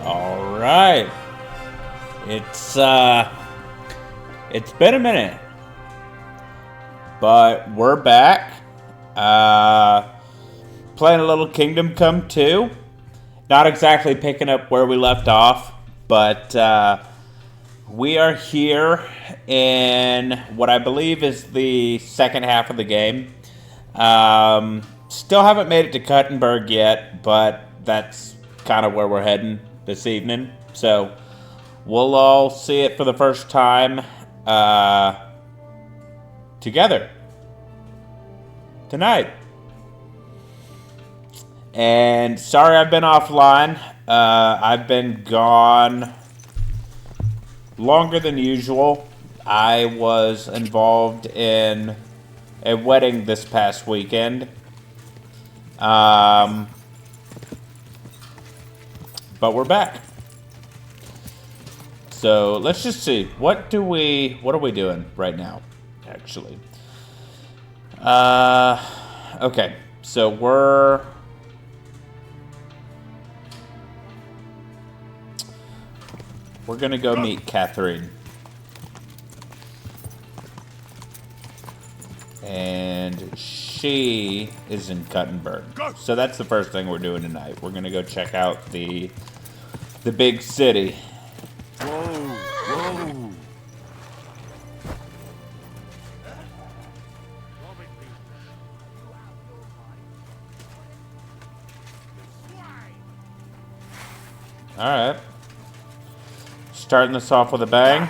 All right. It's it's been a minute, but we're back. Uh Playing a little Kingdom Come 2. Not exactly picking up where we left off, but we are here in what I believe is the second half of the game. Still haven't made it to Kuttenberg yet, but that's kind of where we're heading this evening. So we'll all see it for the first time together tonight. And sorry I've been offline. I've been gone longer than usual. I was involved in a wedding this past weekend. But we're back. So let's just see. What are we doing right now, actually? Okay. So we're gonna go meet Catherine. And she is in Kuttenberg. So that's the first thing we're doing tonight. We're gonna go check out the big city. Whoa. Alright. Starting this off with a bang.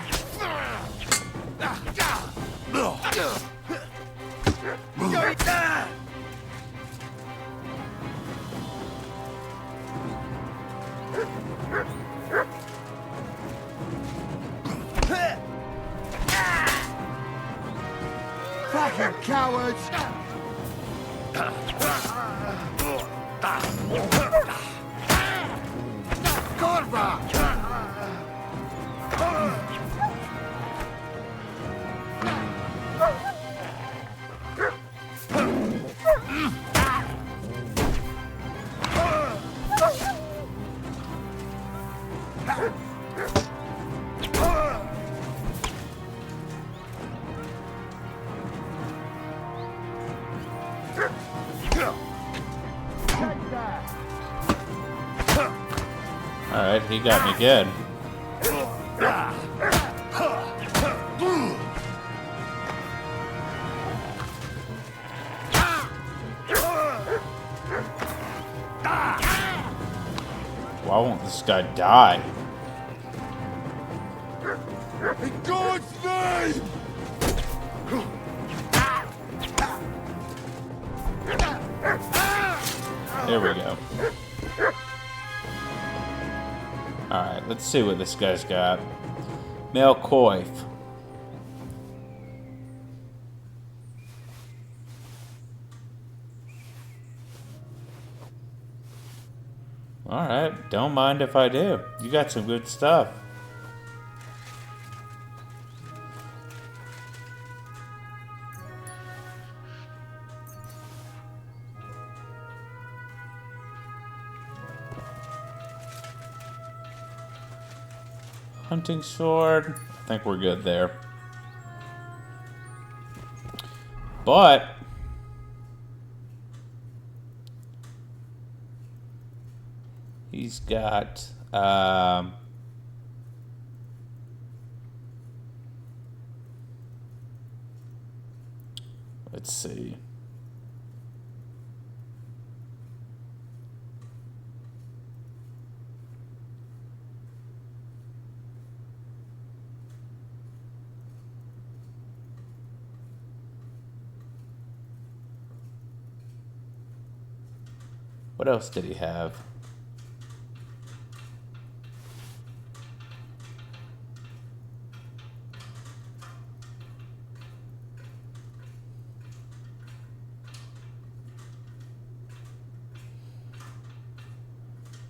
Fucking cowards! Corva! Alright, he got me good. Why won't this guy die? In God's name! There we go. Alright, let's see what this guy's got. Male coif. Alright, don't mind if I do. You got some good stuff. Hunting sword. I think we're good there. But he's got let's see. What else did he have?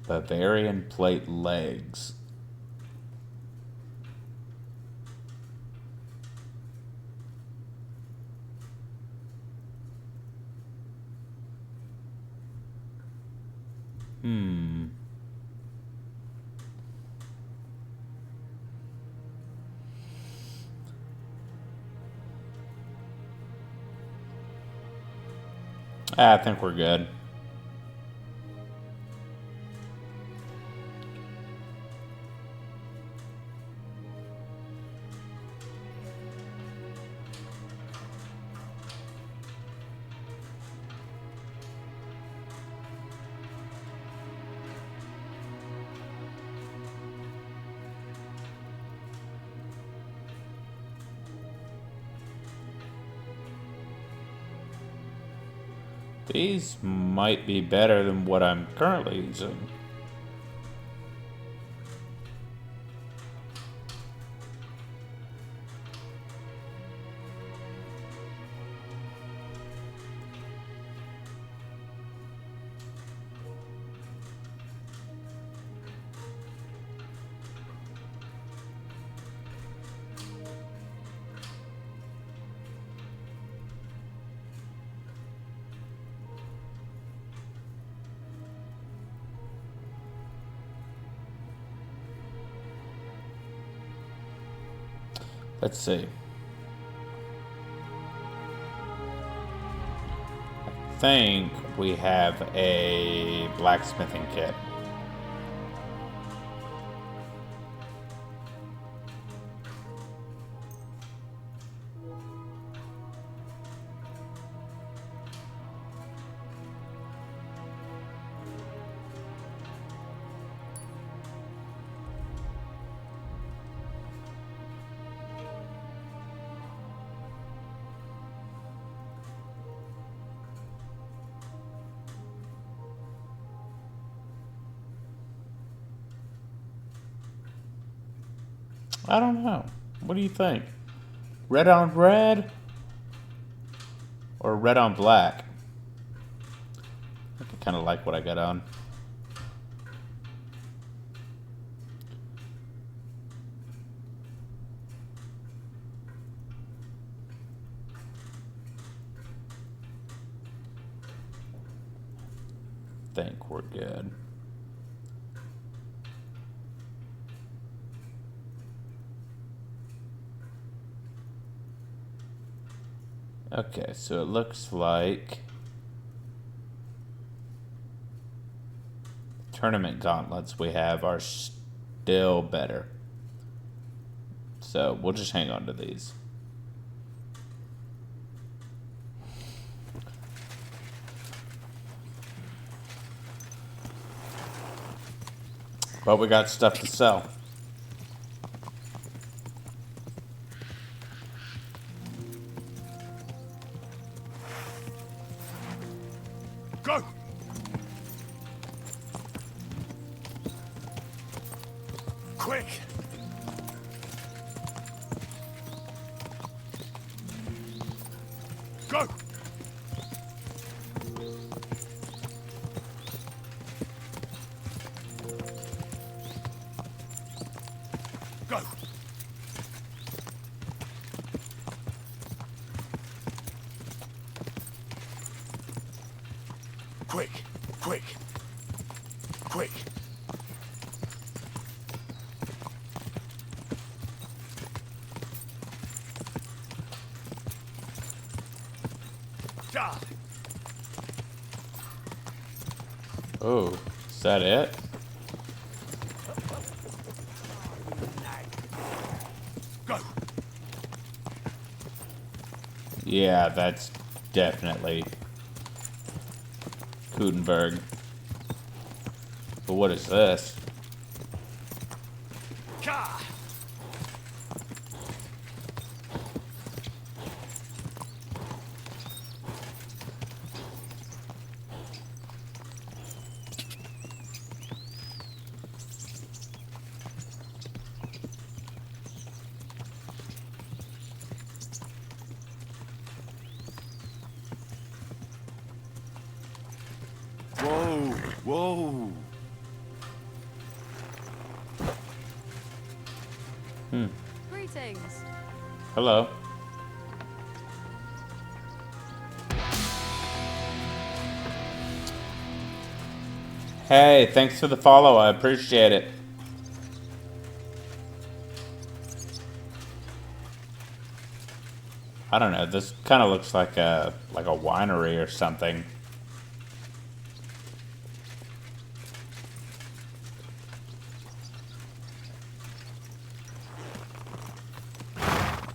Bavarian plate legs. I think we're good. These might be better than what I'm currently using. Let's see. I think we have a blacksmithing kit. I don't know. What do you think? Red on red? Or red on black? I kind of like what I got on. Think we're good. Okay, so it looks like tournament gauntlets we have are still better. So we'll just hang on to these. But we got stuff to sell. Go! Quick! Go! Go! Quick! Quick! Quick! Die! Oh, is that it? Go! Yeah, that's definitely Gutenberg. But what is this? Ka! Whoa! Whoa! Greetings. Hello. Hey, thanks for the follow. I appreciate it. I don't know. This kind of looks like a winery or something.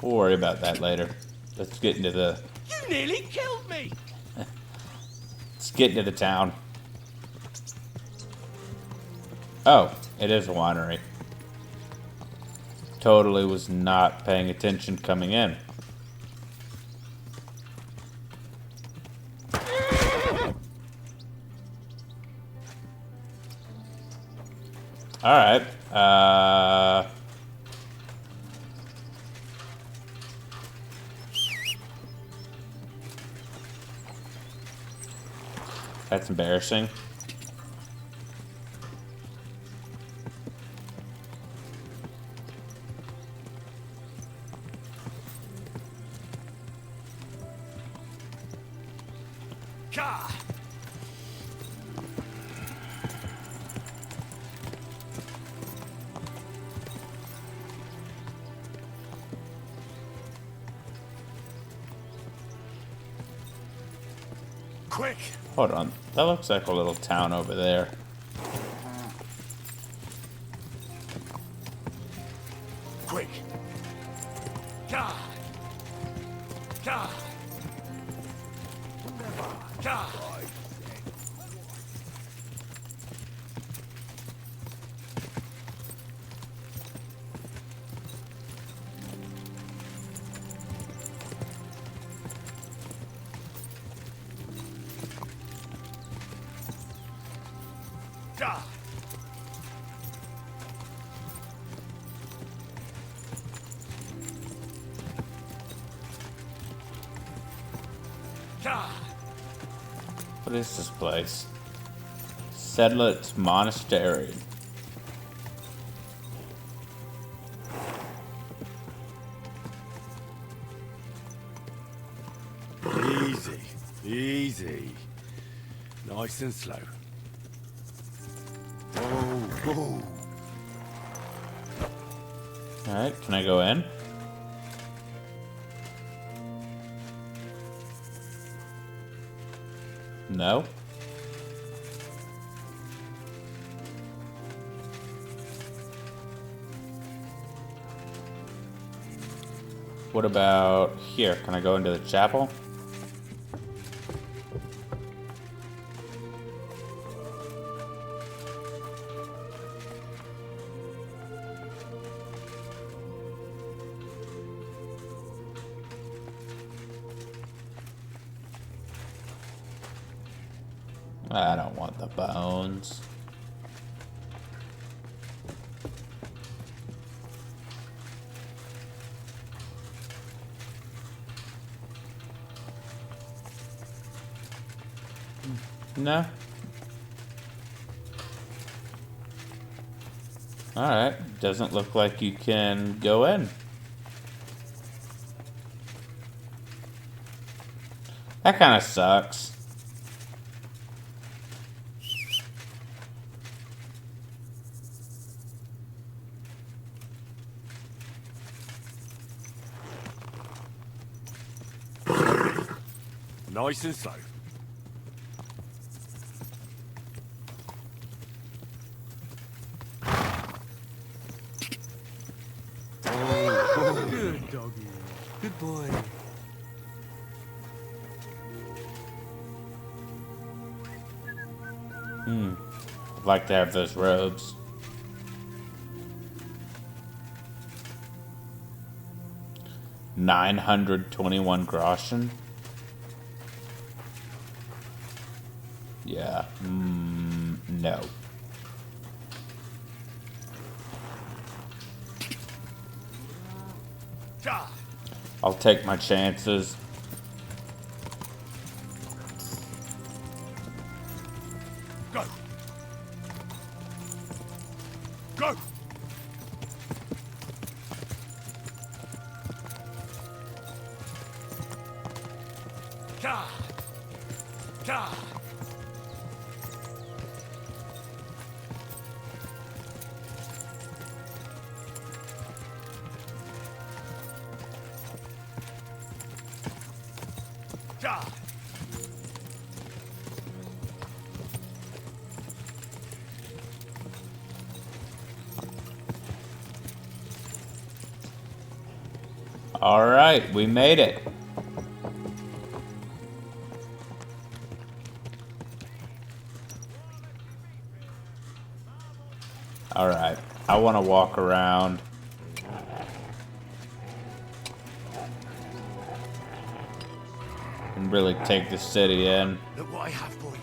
We'll worry about that later. Let's get into the You nearly killed me! town. Oh, it is a winery. Totally was not paying attention coming in. Alright. That's embarrassing. Gah! Quick! Hold on. That looks like a little town over there. Quick! Gah! Gah! Gah! Gah! Gah! What is this place? Sedlet's Monastery. Easy, easy. Nice and slow. Whoa, whoa. Alright, can I go in? No? What about here? Can I go into the chapel? I don't want the bones. No. Alright, doesn't look like you can go in. That kind of sucks. Nice and slow. Good doggy. Good boy. I'd like to have those robes. $921 Yeah. No. Gah! I'll take my chances. Go! Go! Gah! Gah! Gah! Alright, we made it. Alright, I want to walk around. And really take the city in. Look what I have for you.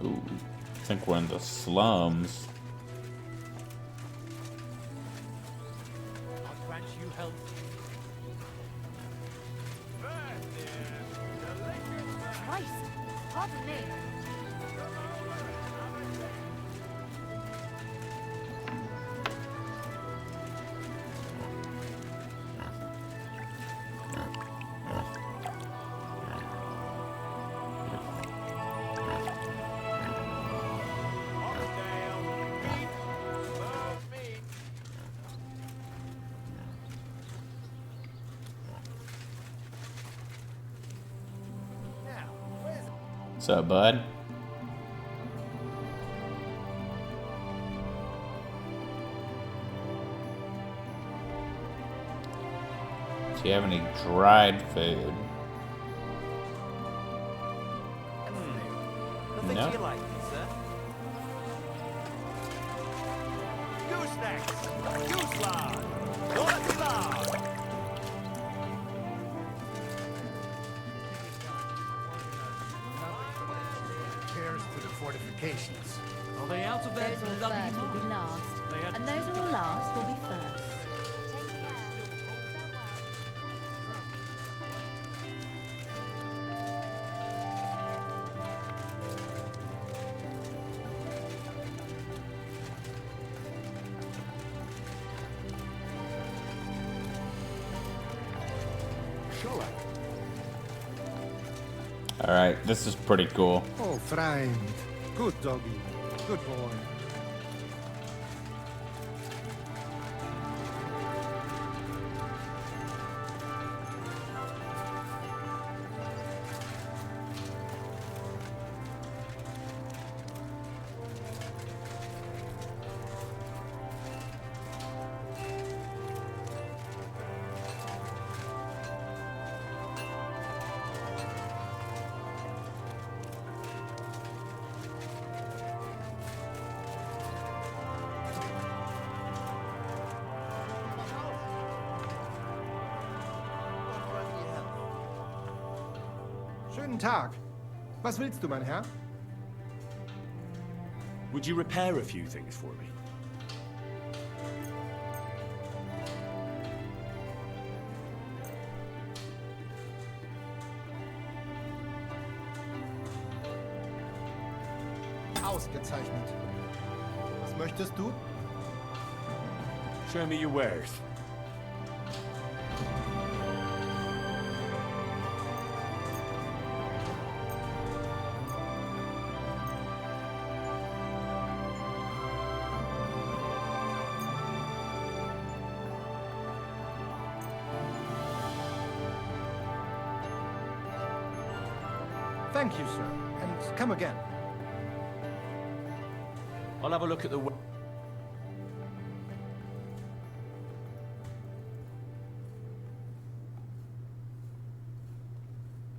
Ooh, I think we're in the slums. I'll grant you help. Christ, pardon me. What's up, bud? Do you have any dried food? No. You like me, sir? Goosenecks! Goose lard! Quality lard! Cheers to the fortifications. Are they out of their Those who are bloody first will be mind? last, They had- and those who are last will be first. Sure. Alright, this is pretty cool. Oh, friend. Good doggy. Good boy. Schönen Tag. Was willst du, mein Herr? Would you repair a few things for me? Ausgezeichnet. Was möchtest du? Show me your wares. Thank you, sir. And come again. I'll have a look at the...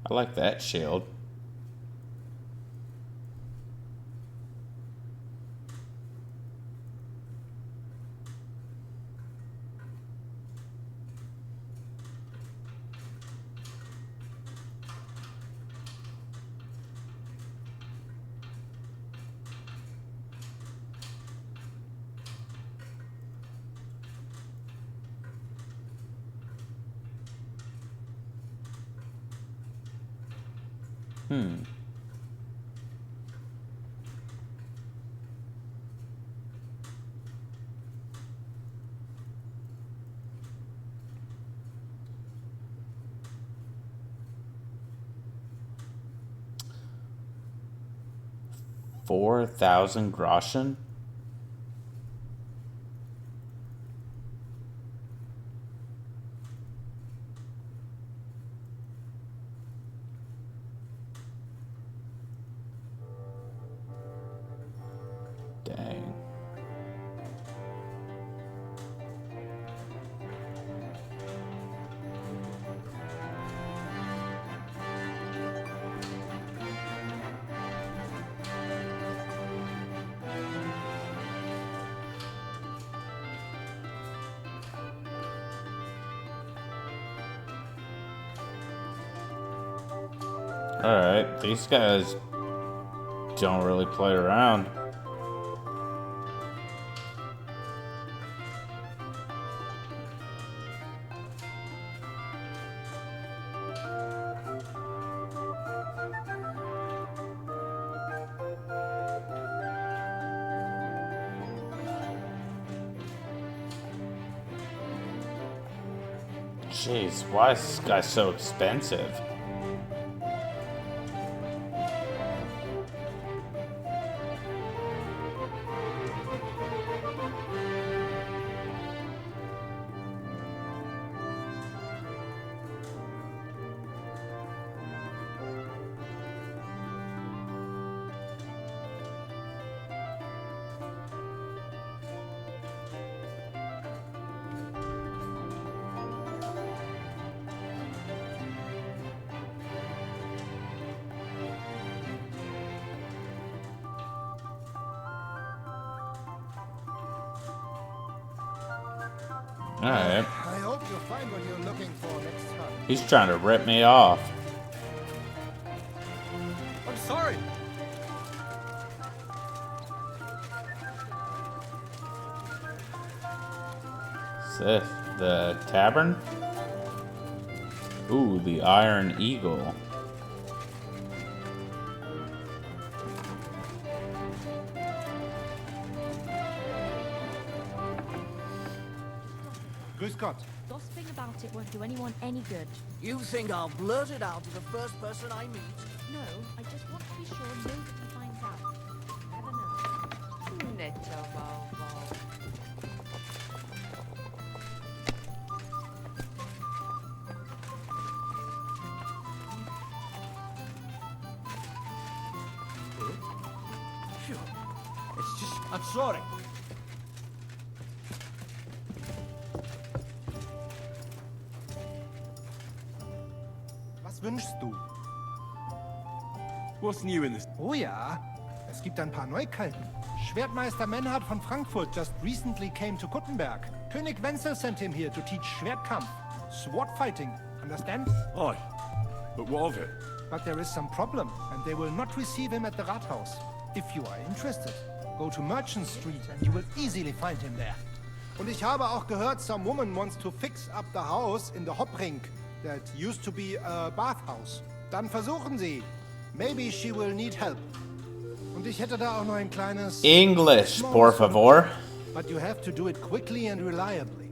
I like that shield. 4,000 groschen? Dang. Alright, these guys don't really play around. Jeez, why is this guy so expensive? Alright. I hope you find what you're looking for next time. He's trying to rip me off. I'm sorry. What's this? The tavern? Ooh, the Iron Eagle. Grüß Gott. Gossiping about it won't do anyone any good. You think I'll blurt it out to the first person I meet? No, I just want to be sure nobody finds out. You never know. Phew. It's just... I'm sorry. Was wünschst du? What's new in this? Oh ja, es gibt ein paar Neuigkeiten. Schwertmeister Menhard von Frankfurt just recently came to Kuttenberg. König Wenzel sent him here to teach Schwertkampf. Sword fighting, understand? Aye. But what of it? But there is some problem, and they will not receive him at the Rathaus. If you are interested, go to Merchant Street and you will easily find him there. Und ich habe auch gehört, some woman wants to fix up the house in the Hopring that used to be a bathhouse. Dann versuchen Sie. Maybe she will need help. Und ich hätte da auch noch ein kleines... English, por favor. But you have to do it quickly and reliably.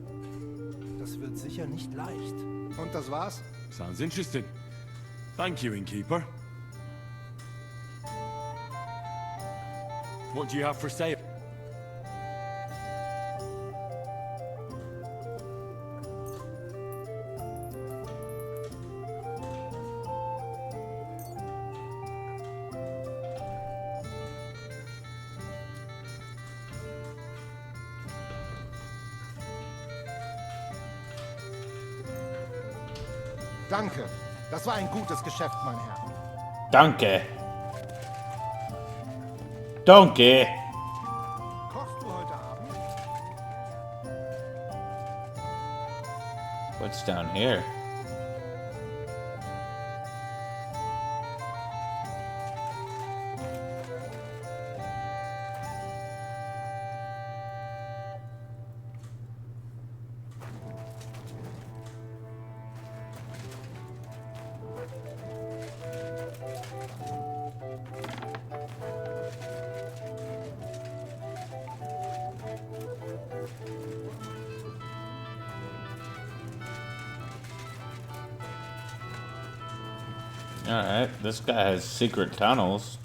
Das wird sicher nicht leicht. Und das war's? Sounds interesting. Thank you, innkeeper. What do you have for sale? Danke. Das war ein gutes Geschäft, mein Herr. Danke. Danke. Kochst du heute Abend? What's down here? Alright, this guy has secret tunnels.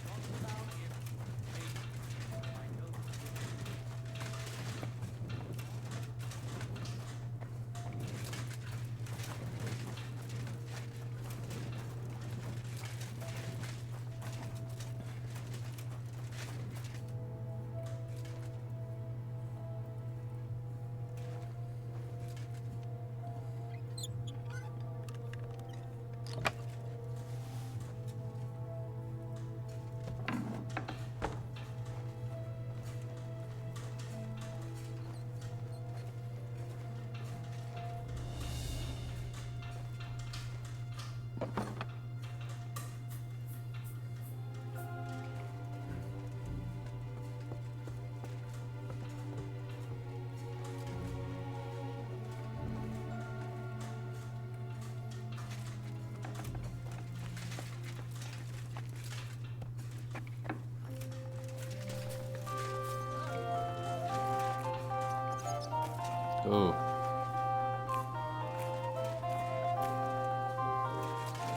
Ooh.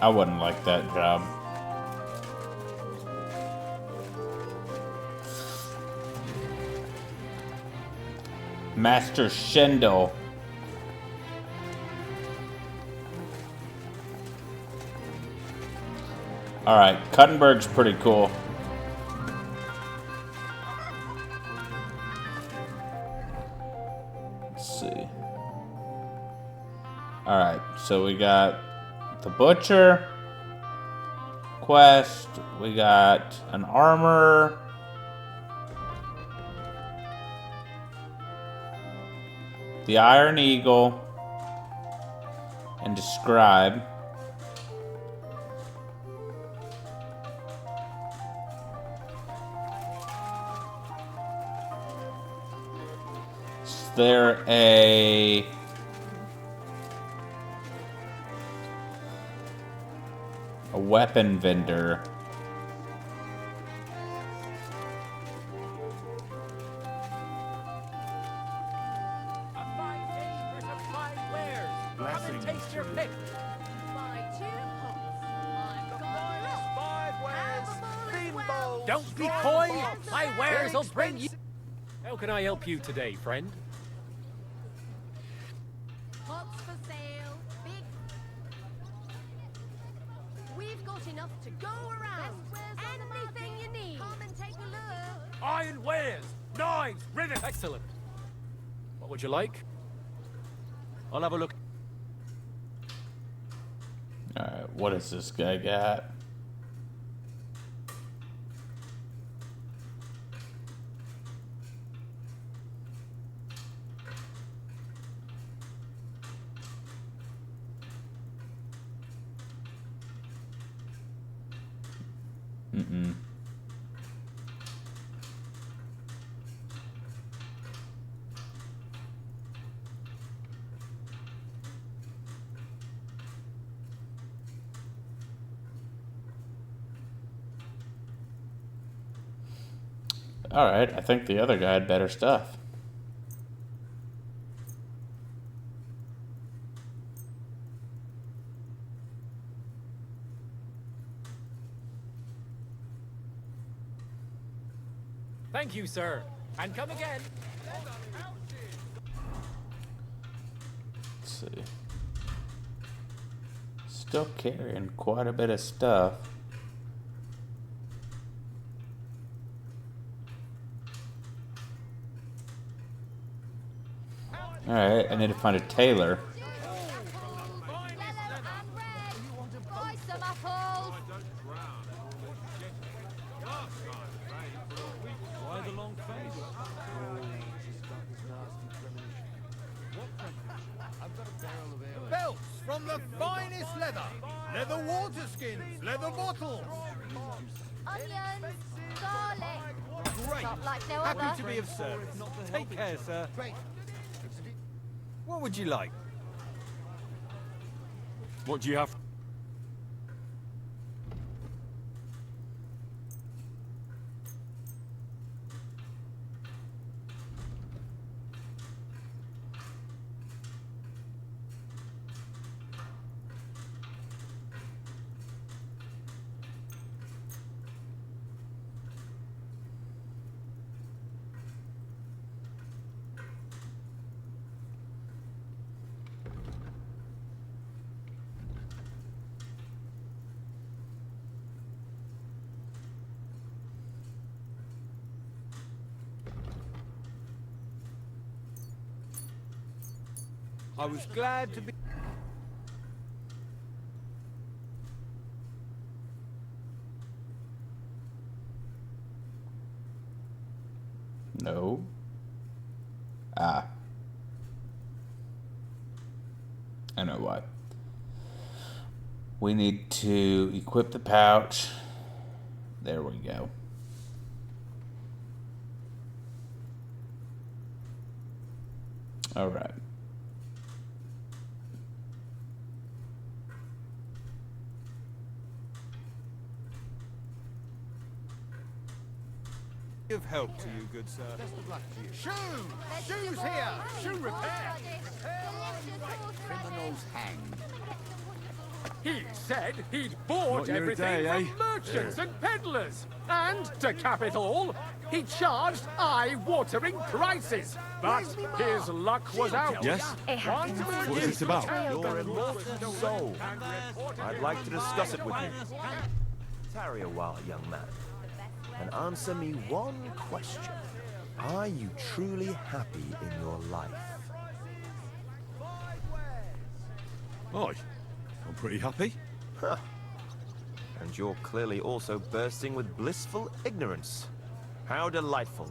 I wouldn't like that job. Master Shendel. Alright, Cuttenberg's pretty cool. Let's see. Alright, so we got the Butcher quest. We got an armor. The Iron Eagle. And Describe. Is there a weapon vendor? Taste your pick. Buy 2 pots. I've got Don't be coy. My wares will bring you. How can I help you today, friend? pots for sale. Big. We've got enough to go around. Anything you need. Come and take a look. Iron wares, knives, rivets. Excellent. What would you like? I'll have a look. Alright, what does this guy got? Mm-mm. Alright, I think the other guy had better stuff. Thank you, sir. And come again. Let's see. Still carrying quite a bit of stuff. Alright, I need to find a tailor. Yellow and red. Buy some apples. Why the long face? Belts from the finest leather. Leather water skins, leather bottles. Onions. Garlic. Great. Not like no Happy other. to be of service. Take care, sir. Great. What would you like? What do you have? I was glad to be. No. Ah. I know why. We need to equip the pouch. There we go. All right. Of help to you, good sir. Shoes here! Shoe repair! Criminals hanged. He said he'd bought Not your everything day, from merchants and peddlers. And, to cap it all, he charged eye-watering prices. But his luck was out. Yes? It happens. What is this about? Your immortal soul. I'd like to discuss it with you. Tarry a while, young man, and answer me one question. Are you truly happy in your life? Aye. I'm pretty happy. And you're clearly also bursting with blissful ignorance. How delightful.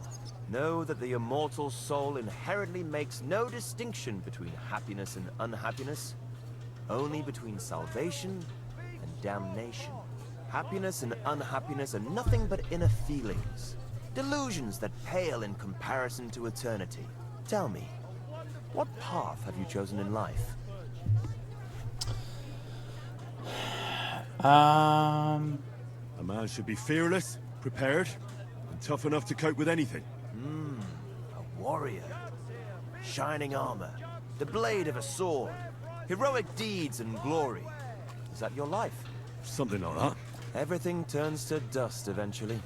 Know that the immortal soul inherently makes no distinction between happiness and unhappiness, only between salvation and damnation. Happiness and unhappiness are nothing but inner feelings, delusions that pale in comparison to eternity. Tell me, what path have you chosen in life? A man should be fearless, prepared, and tough enough to cope with anything. A warrior. Shining armor, the blade of a sword, heroic deeds and glory. Is that your life? Something like that. Everything turns to dust eventually.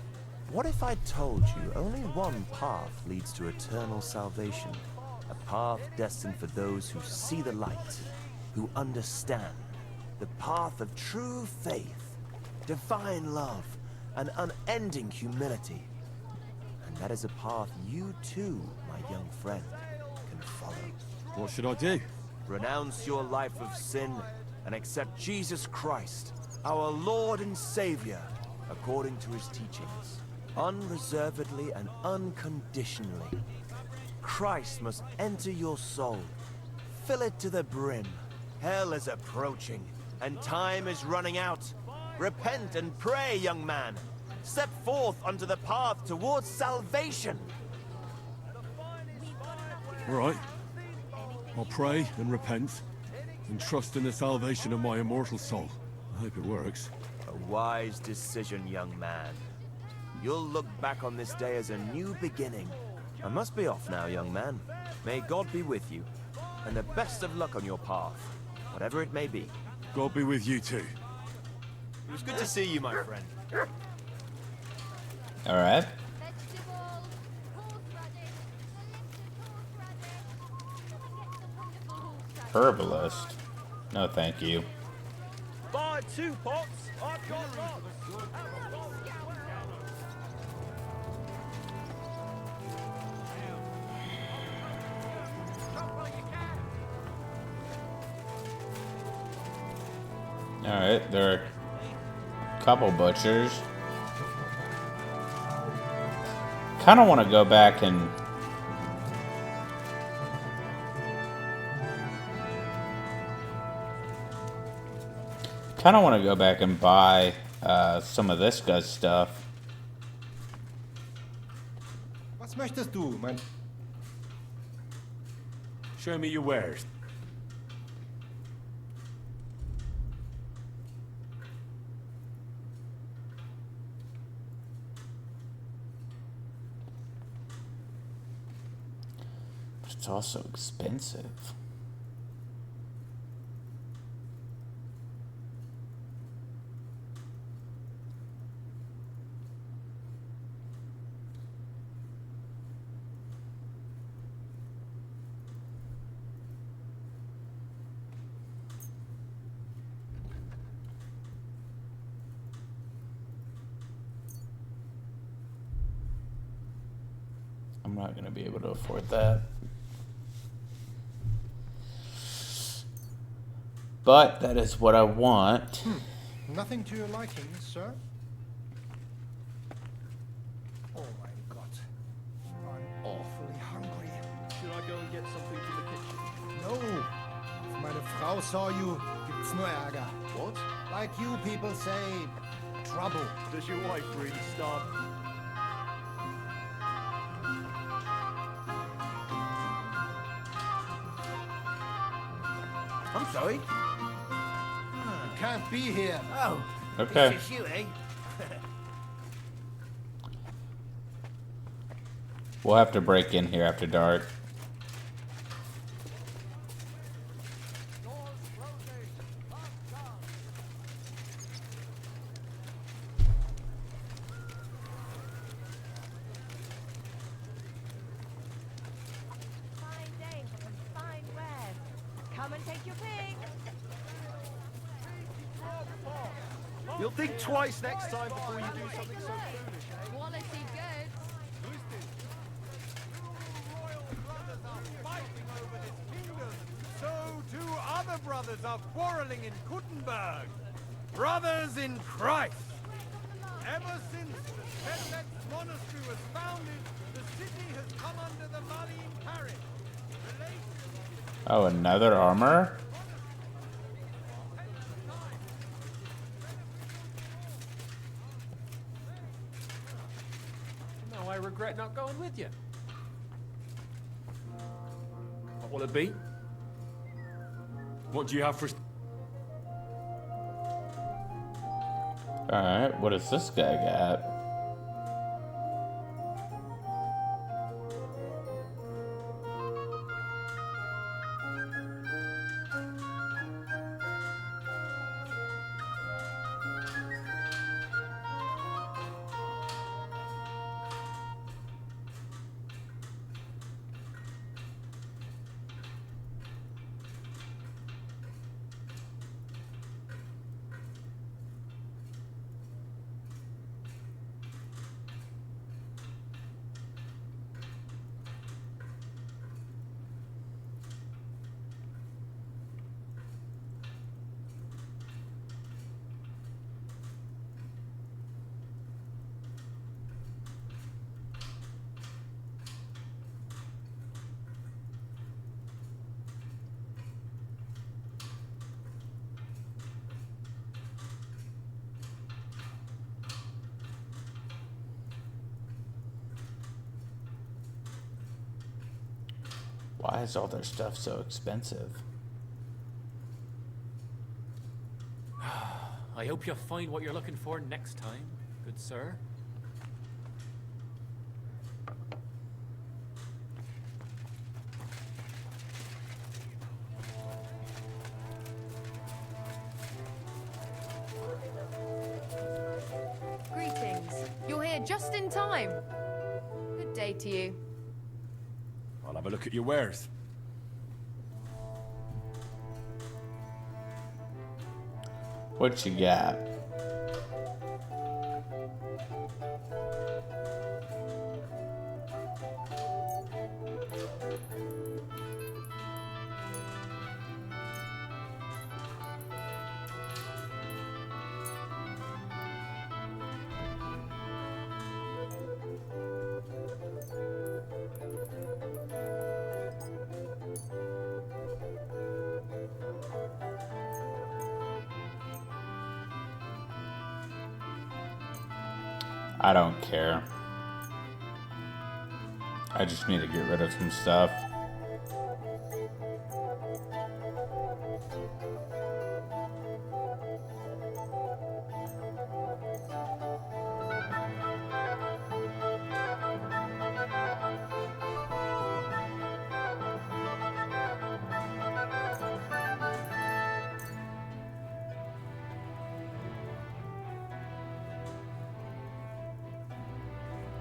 What if I told you only one path leads to eternal salvation? A path destined for those who see the light, who understand. The path of true faith, divine love, and unending humility. And that is a path you too, my young friend, can follow. What should I do? Renounce your life of sin and accept Jesus Christ, our Lord and Savior, according to his teachings, unreservedly and unconditionally. Christ must enter your soul. Fill it to the brim. Hell is approaching, and time is running out. Repent and pray, young man. Step forth onto the path towards salvation. All right. I'll pray and repent, and trust in the salvation of my immortal soul. I hope it works. A wise decision, young man. You'll look back on this day as a new beginning. I must be off now, young man. May God be with you, and the best of luck on your path, whatever it may be. God be with you too. It was good to see you, my friend. All right. Vegetables, horseradish, delicious horseradish. Come and get some wonderful horseradish. Herbalist. No, thank you. Buy 2 pots. I've got lots. All right, there are a couple butchers. Kind of want to go back and buy some of this guy's stuff. Was möchtest du, mein... Show me your wares. But it's also expensive. I'm not going to be able to afford that. But that is what I want. Nothing to your liking, sir? Oh my God. I'm awfully hungry. Should I go and get something from the kitchen? No. If meine Frau saw you, gibt's nur Ärger. What? Like you people say, trouble. Does your wife really starve? I'm sorry. You can't be here. Oh, Okay. it's just you, eh? We'll have to break in here after dark. Fine day for some fine wares. Come and take your pick. You'll think twice next time before you do something so foolish, eh? Quality goods. So two other brothers are quarreling in Kuttenberg. Brothers in Christ. Ever since the Sedlets monastery was founded, the city has come under the Malin parish. Oh, another armor? Now I regret not going with you. What will it be? What do you have for... Alright, what does this guy got? Why is all their stuff so expensive? I hope you'll find what you're looking for next time, good sir. Greetings. You're here just in time. Good day to you. I'll have a look at your wares. What you got? I don't care. I just need to get rid of some stuff.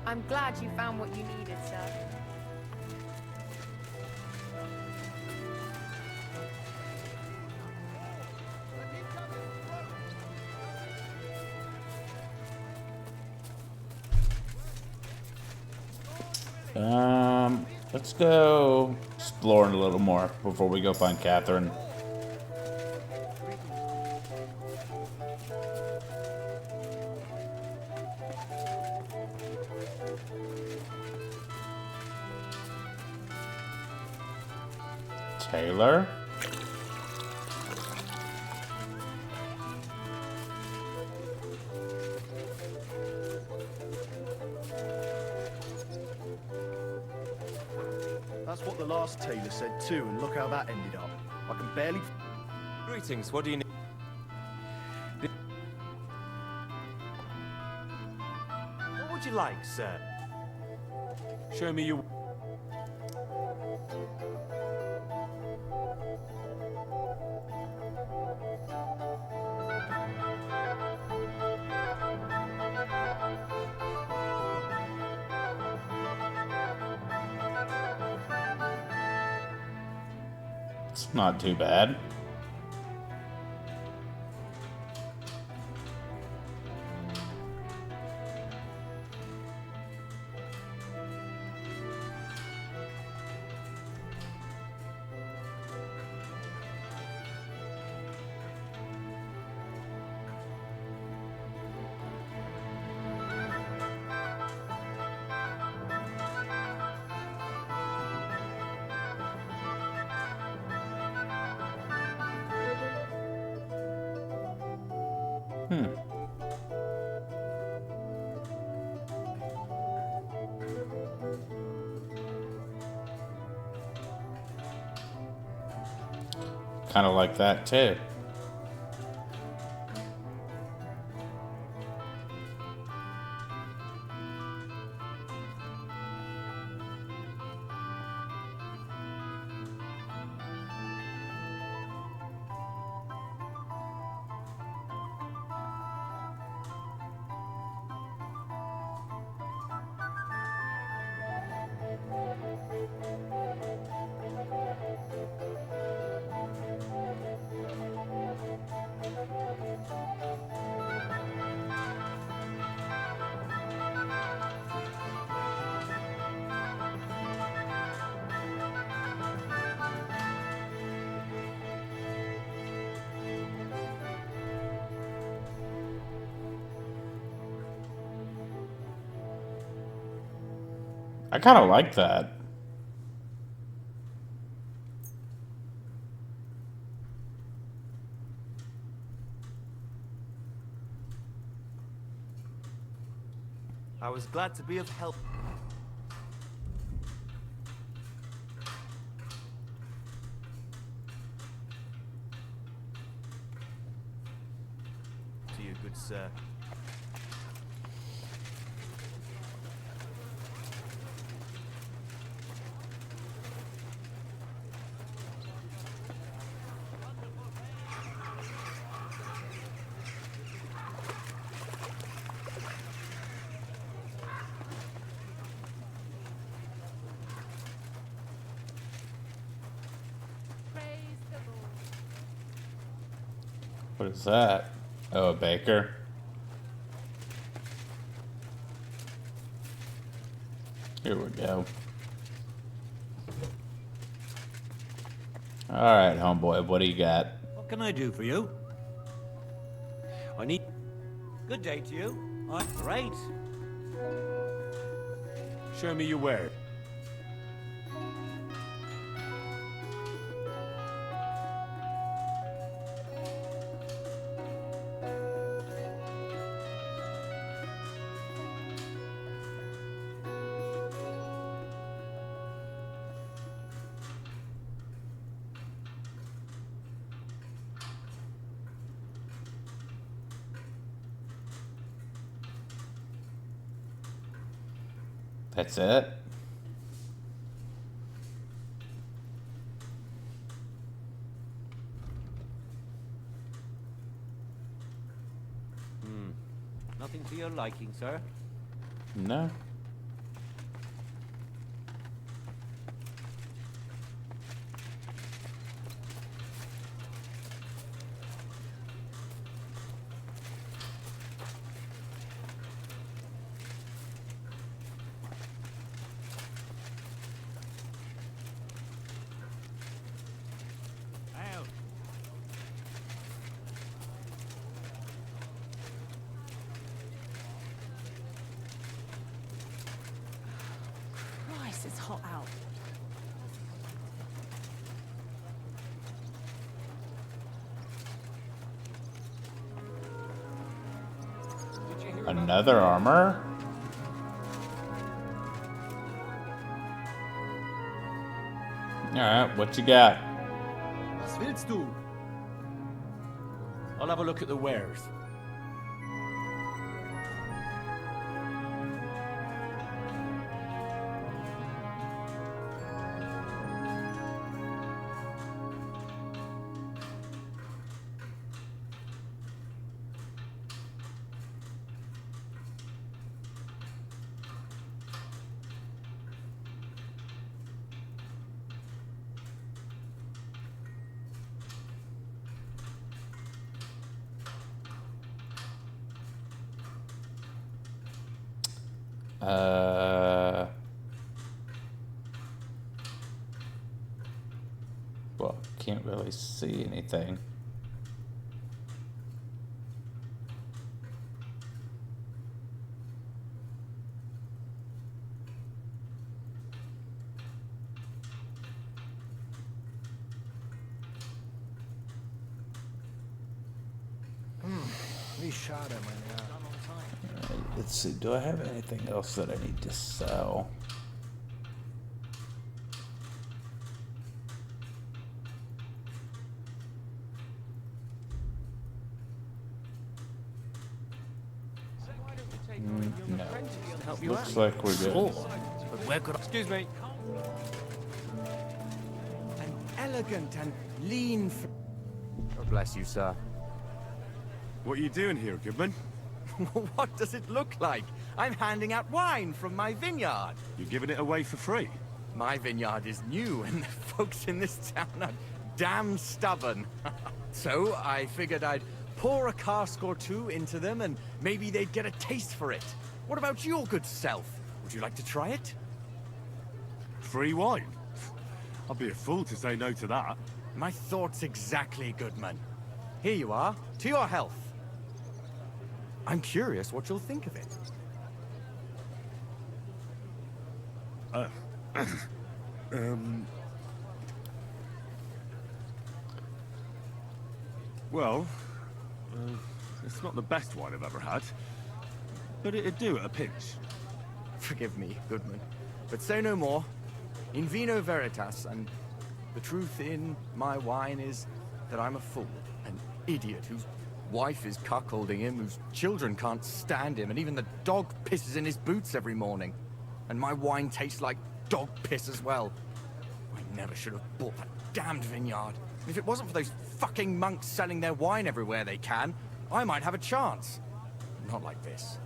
I'm glad you found what you needed, sir. Let's go exploring a little more before we go find Catherine. Taylor? That's what the last tailor said too, and look how that ended up. I can barely... Greetings, what do you need? What would you like, sir? Show me your... It's not too bad. Kind of like that too. I kind of like that. I was glad to be of help. To you, good sir. Praise the Lord. What is that? Oh, a baker. Here we go. Alright, homeboy, what do you got? What can I do for you? I need... Good day to you. Great. Show me your ware. That's it? Nothing to your liking, sir? No. Out. Christ, it's hot out. Did you hear about Another armor? Alright, what you got? Was willst du? I'll have a look at the wares. Well, can't really see anything. Wie schade, mein Herr. Let's see, do I have anything else that I need to sell? No. Help you Looks out. like we're good. But where could I... Excuse me. An elegant and lean... God bless you, sir. What are you doing here, Goodman? What does it look like? I'm handing out wine from my vineyard. You're giving it away for free? My vineyard is new, and the folks in this town are damn stubborn. So I figured I'd pour a cask or two into them, and maybe they'd get a taste for it. What about your good self? Would you like to try it? Free wine? I'd be a fool to say no to that. My thoughts exactly, Goodman. Here you are, to your health. I'm curious what you'll think of it. Well, it's not the best wine I've ever had, but it'd do at a pinch. Forgive me, Goodman, but say no more. In vino veritas, and the truth in my wine is that I'm a fool, an idiot whose wife is cuckolding him, whose children can't stand him, and even the dog pisses in his boots every morning. And my wine tastes like dog piss as well. I never should have bought that damned vineyard. If it wasn't for those fucking monks selling their wine everywhere they can, I might have a chance. Not like this.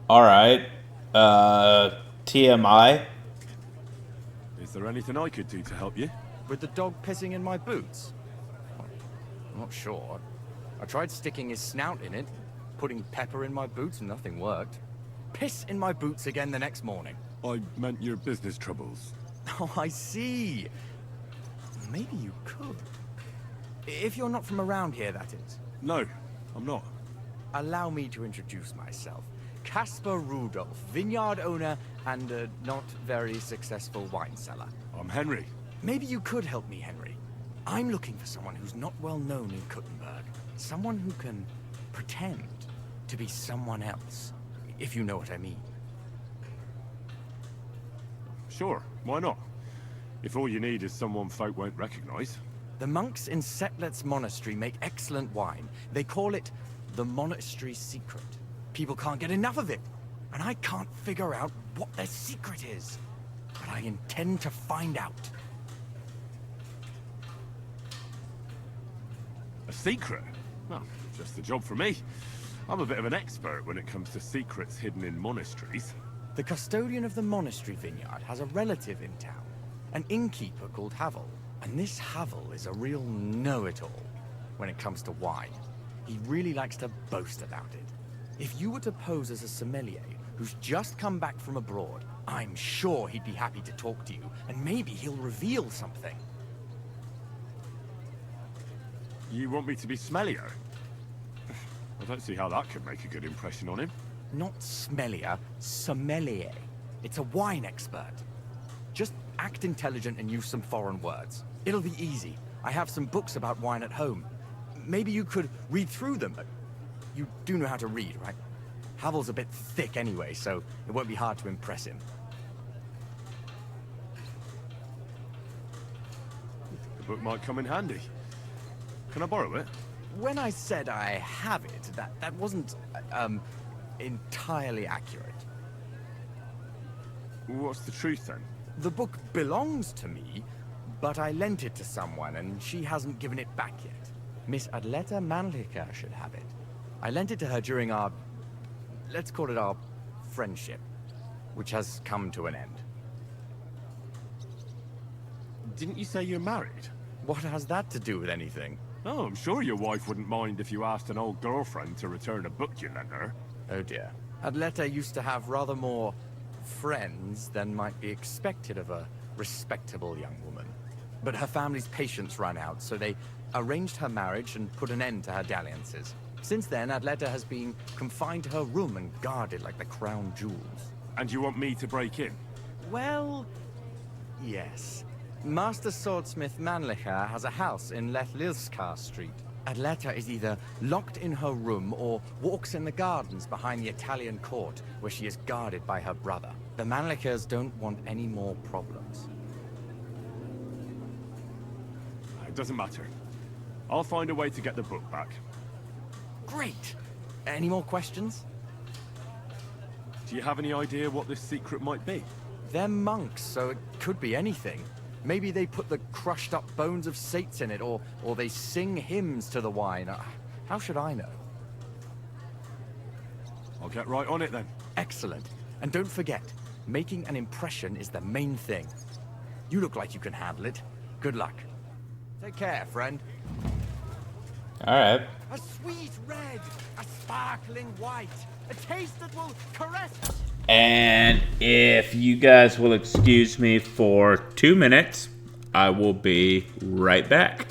Alright. TMI. Is there anything I could do to help you? With the dog pissing in my boots? I'm not sure. I tried sticking his snout in it, putting pepper in my boots, and nothing worked. Piss in my boots again the next morning. I meant your business troubles. Oh, I see. Maybe you could. If you're not from around here, that is. No, I'm not. Allow me to introduce myself. Caspar Rudolph, vineyard owner and a not very successful wine seller. I'm Henry. Maybe you could help me, Henry. I'm looking for someone who's not well known in Kuttenberg. Someone who can pretend to be someone else, if you know what I mean. Sure, why not? If all you need is someone folk won't recognize. The monks in Setlet's monastery make excellent wine. They call it the monastery secret. People can't get enough of it, and I can't figure out what their secret is. But I intend to find out. A secret? Well, just the job for me. I'm a bit of an expert when it comes to secrets hidden in monasteries. The custodian of the monastery vineyard has a relative in town, an innkeeper called Havel. And this Havel is a real know-it-all when it comes to wine. He really likes to boast about it. If you were to pose as a sommelier who's just come back from abroad, I'm sure he'd be happy to talk to you, and maybe he'll reveal something. You want me to be smellier? I don't see how that could make a good impression on him. Not smellier, sommelier. It's a wine expert. Just act intelligent and use some foreign words. It'll be easy. I have some books about wine at home. Maybe you could read through them. You do know how to read, right? Havel's a bit thick anyway, so it won't be hard to impress him. The book might come in handy. Can I borrow it? When I said I have it, that wasn't, entirely accurate. What's the truth then? The book belongs to me, but I lent it to someone, and she hasn't given it back yet. Miss Adleta Manliker should have it. I lent it to her during our, let's call it our friendship, which has come to an end. Didn't you say you're married? What has that to do with anything? Oh, I'm sure your wife wouldn't mind if you asked an old girlfriend to return a book you lent her. Oh dear. Adleta used to have rather more friends than might be expected of a respectable young woman. But her family's patience ran out, so they arranged her marriage and put an end to her dalliances. Since then, Adleta has been confined to her room and guarded like the crown jewels. And you want me to break in? Well, yes. Master Swordsmith Mannlicher has a house in Lethlilskar Street. Adleta is either locked in her room or walks in the gardens behind the Italian court, where she is guarded by her brother. The Mannlichers don't want any more problems. It doesn't matter. I'll find a way to get the book back. Great! Any more questions? Do you have any idea what this secret might be? They're monks, so it could be anything. Maybe they put the crushed up bones of saints in it, or they sing hymns to the wine. How should I know? I'll get right on it then. Excellent. And don't forget, making an impression is the main thing. You look like you can handle it. Good luck. Take care, friend. Alright. A sweet red, a sparkling white, a taste that will caress. And if you guys will excuse me for 2 minutes, I will be right back.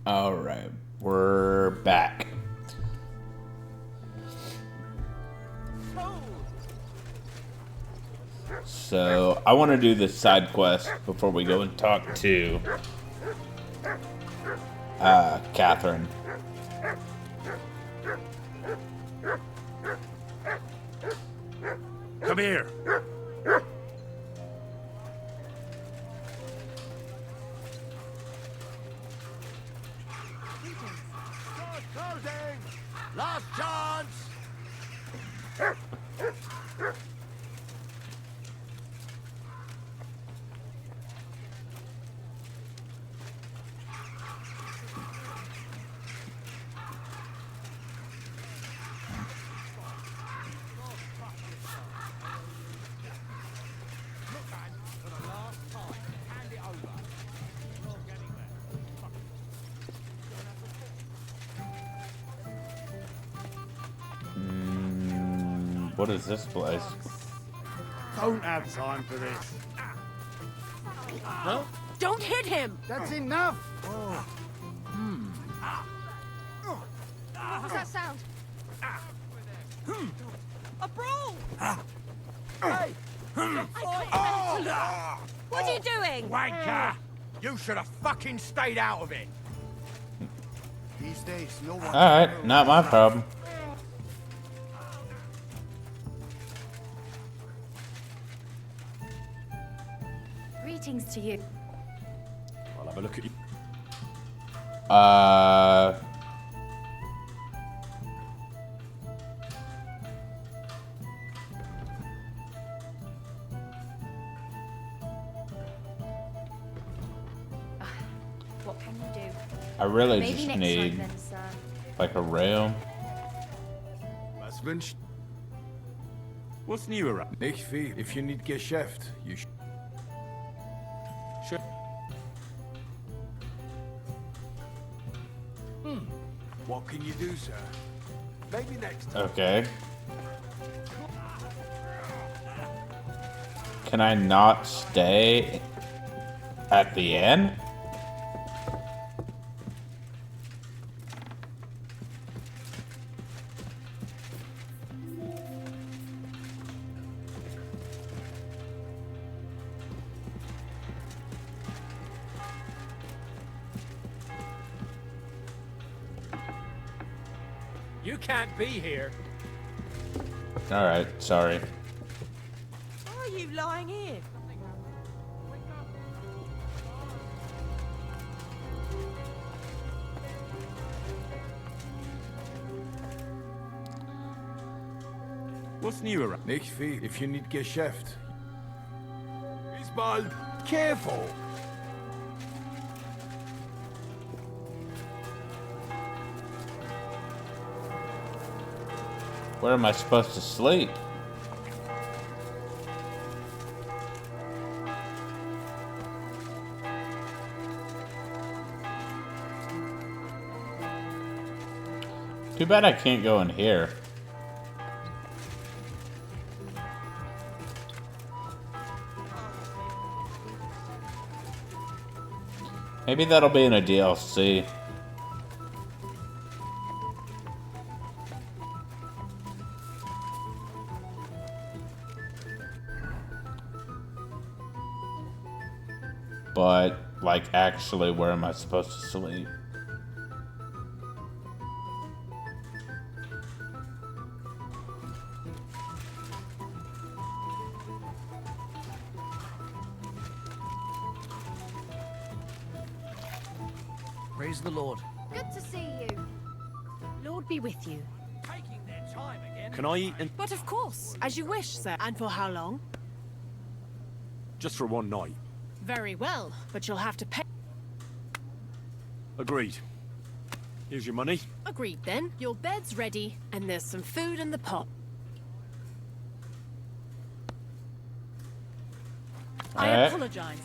Alright, we're back. So, I want to do this side quest before we go and talk to Catherine. Come here. Closing! Last chance! What is this place? Don't have time for this. Don't hit him! That's enough! What was that sound? A brawl! Hey! What are you doing? Wanker! You should have fucking stayed out of it! These days, no one... Alright, not my problem. Greetings to you. I'll have a look at you. What can you do? I really Maybe just next need time then, sir. like a rail. Was wünscht? What's new around? Nicht viel. If you need Geschäft, you Sure. What can you do, sir? Maybe next time. Okay. Can I not stay at the inn? You can't be here. Alright, sorry. Why are you lying here? What's new around? Nicht viel. If you need Geschäft. Bis bald. Careful. Where am I supposed to sleep? Too bad I can't go in here. Maybe that'll be in a DLC. But, like, actually, where am I supposed to sleep? Praise the Lord. Good to see you. Lord be with you. Taking their time again. Can I eat and But of course, as you wish, sir. And for how long? just for one night? Very well, but you'll have to pay. Agreed. Here's your money. Agreed then. Your bed's ready, and there's some food in the pot. I Alright. apologize.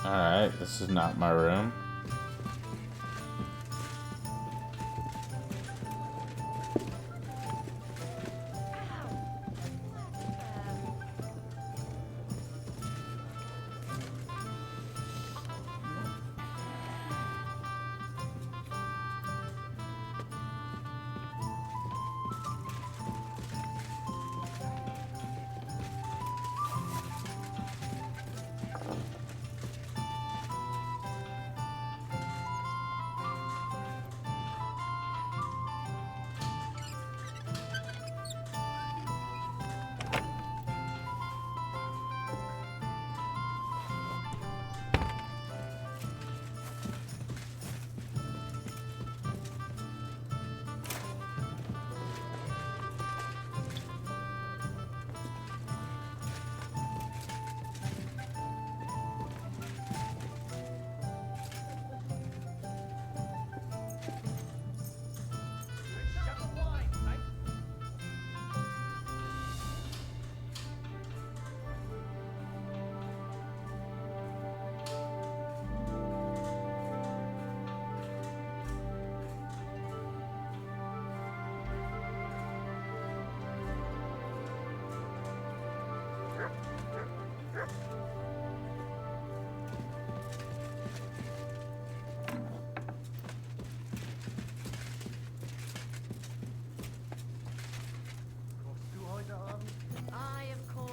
Alright, this is not my room. I, of course.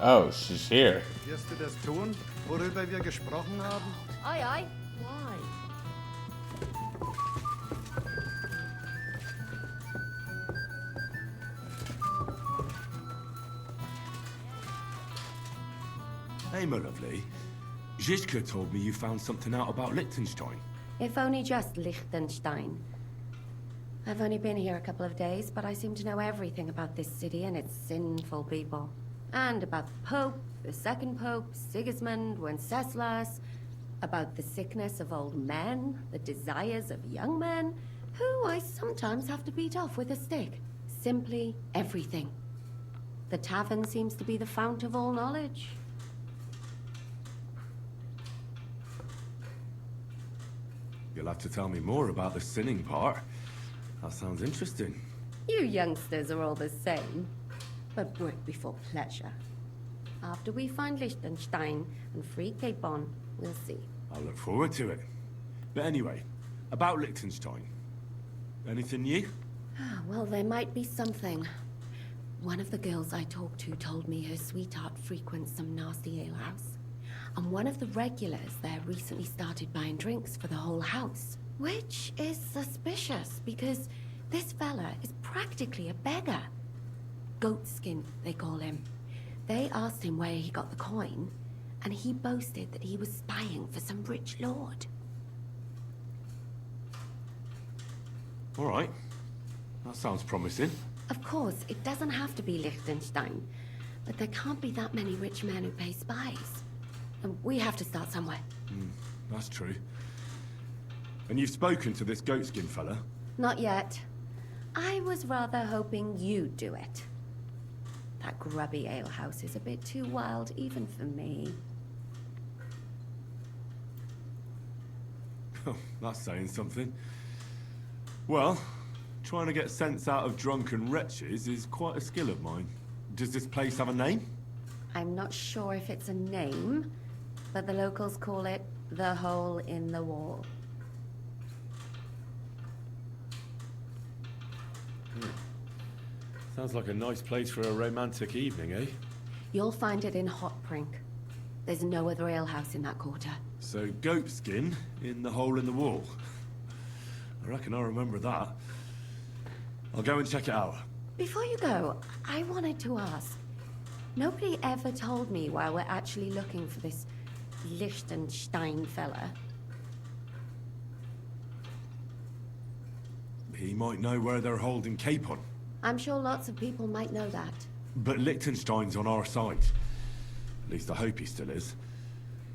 Oh, she's here. Wirst du das tun, worüber wir gesprochen haben? Aye, aye. Why? Hey, my lovely. Zizka told me you found something out about Liechtenstein. If only just Liechtenstein. I've only been here a couple of days, but I seem to know everything about this city and its sinful people. And about the Pope, the second Pope, Sigismund, Wenceslas, about the sickness of old men, the desires of young men, who I sometimes have to beat off with a stick. Simply everything. The tavern seems to be the fount of all knowledge. You'll have to tell me more about the sinning part. That sounds interesting. You youngsters are all the same, but work before pleasure. After we find Liechtenstein and free Cape Bon, we'll see. I'll look forward to it. But anyway, about Liechtenstein. Anything new? Well, there might be something. One of the girls I talked to told me her sweetheart frequents some nasty alehouse. And one of the regulars there recently started buying drinks for the whole house. Which is suspicious, because this fella is practically a beggar. Goatskin, they call him. They asked him where he got the coin, and he boasted that he was spying for some rich lord. All right. That sounds promising. Of course, it doesn't have to be Liechtenstein, but there can't be that many rich men who pay spies. And we have to start somewhere. That's true. And you've spoken to this goatskin fella? Not yet. I was rather hoping you'd do it. That grubby alehouse is a bit too wild even for me. Oh, that's saying something. Well, trying to get sense out of drunken wretches is quite a skill of mine. Does this place have a name? I'm not sure if it's a name, but the locals call it the Hole in the Wall. Sounds like a nice place for a romantic evening, eh? You'll find it in Hotprink. There's no other alehouse in that quarter. So, goatskin in the hole in the wall. I reckon I remember that. I'll go and check it out. Before you go, I wanted to ask. Nobody ever told me why we're actually looking for this Liechtenstein fella. He might know where they're holding Capon. I'm sure lots of people might know that. But Liechtenstein's on our side. At least I hope he still is.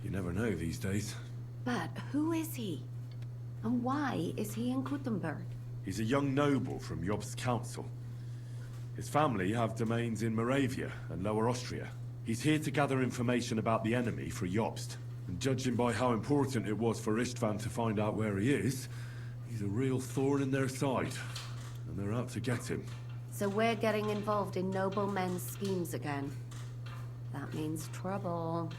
You never know these days. But who is he? And why is he in Kuttenberg? He's a young noble from Jobst's council. His family have domains in Moravia and Lower Austria. He's here to gather information about the enemy for Jobst. And judging by how important it was for Istvan to find out where he is, he's a real thorn in their side. And they're out to get him. So we're getting involved in noblemen's schemes again. That means trouble.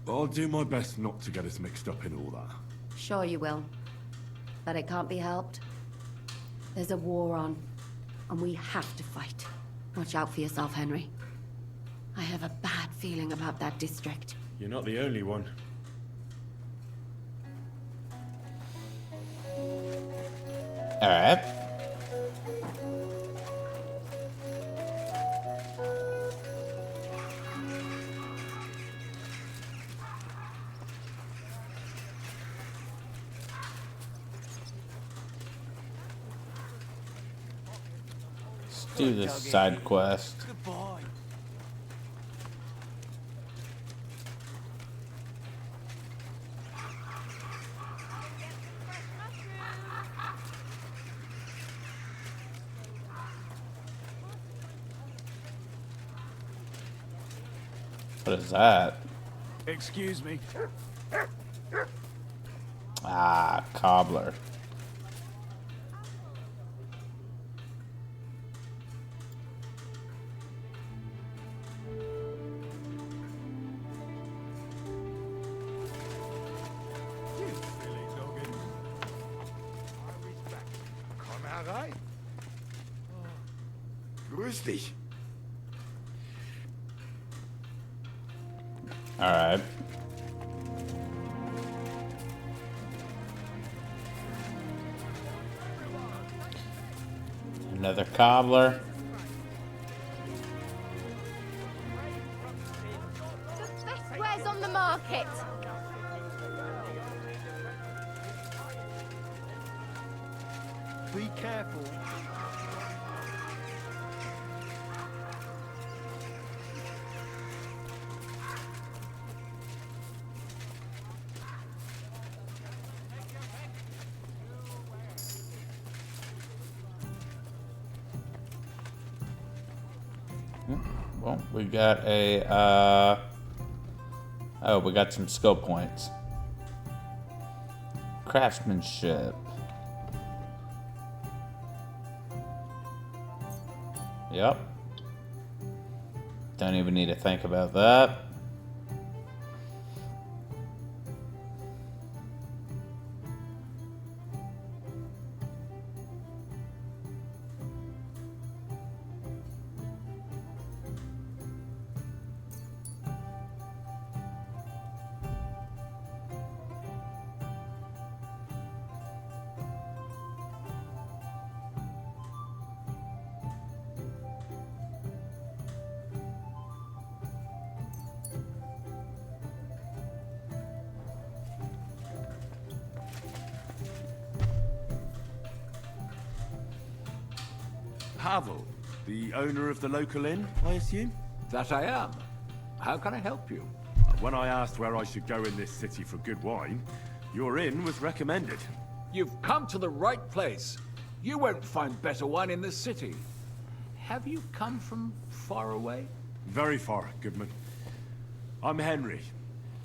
I'll do my best not to get us mixed up in all that. Sure you will. But it can't be helped. There's a war on, and we have to fight. Watch out for yourself, Henry. I have a bad feeling about that district. You're not the only one. All right. Let's do this side quest. Goodbye. What is that? Excuse me. Ah, cobbler. Komm herein. Grüß dich. All right. Another cobbler. The best wares on the market. Be careful. Well, we got a, oh, we got some skill points. Craftsmanship. Yep. Don't even need to think about that. Pavel, the owner of the local inn, I assume? That I am. How can I help you? When I asked where I should go in this city for good wine, your inn was recommended. You've come to the right place. You won't find better wine in this city. Have you come from far away? Very far, Goodman. I'm Henry,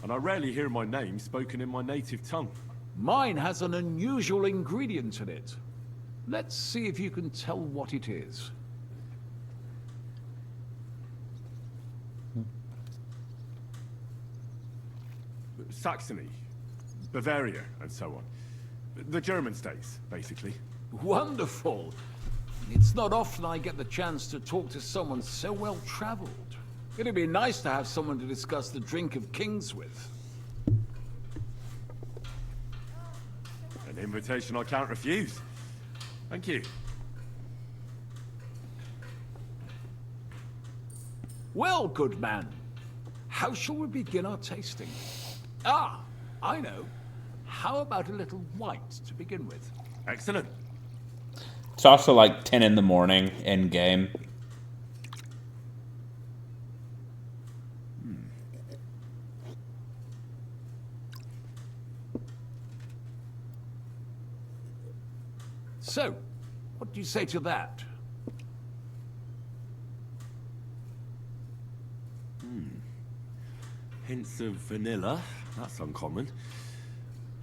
and I rarely hear my name spoken in my native tongue. Mine has an unusual ingredient in it. Let's see if you can tell what it is. Saxony, Bavaria, and so on. The German states, basically. Wonderful. It's not often I get the chance to talk to someone so well-traveled. It'd be nice to have someone to discuss the drink of kings with. An invitation I can't refuse. Thank you. Well, good man. How shall we begin our tasting? Ah, I know. How about a little white to begin with? Excellent. It's also like 10 in the morning in game. So, what do you say to that? Hints of vanilla. That's uncommon.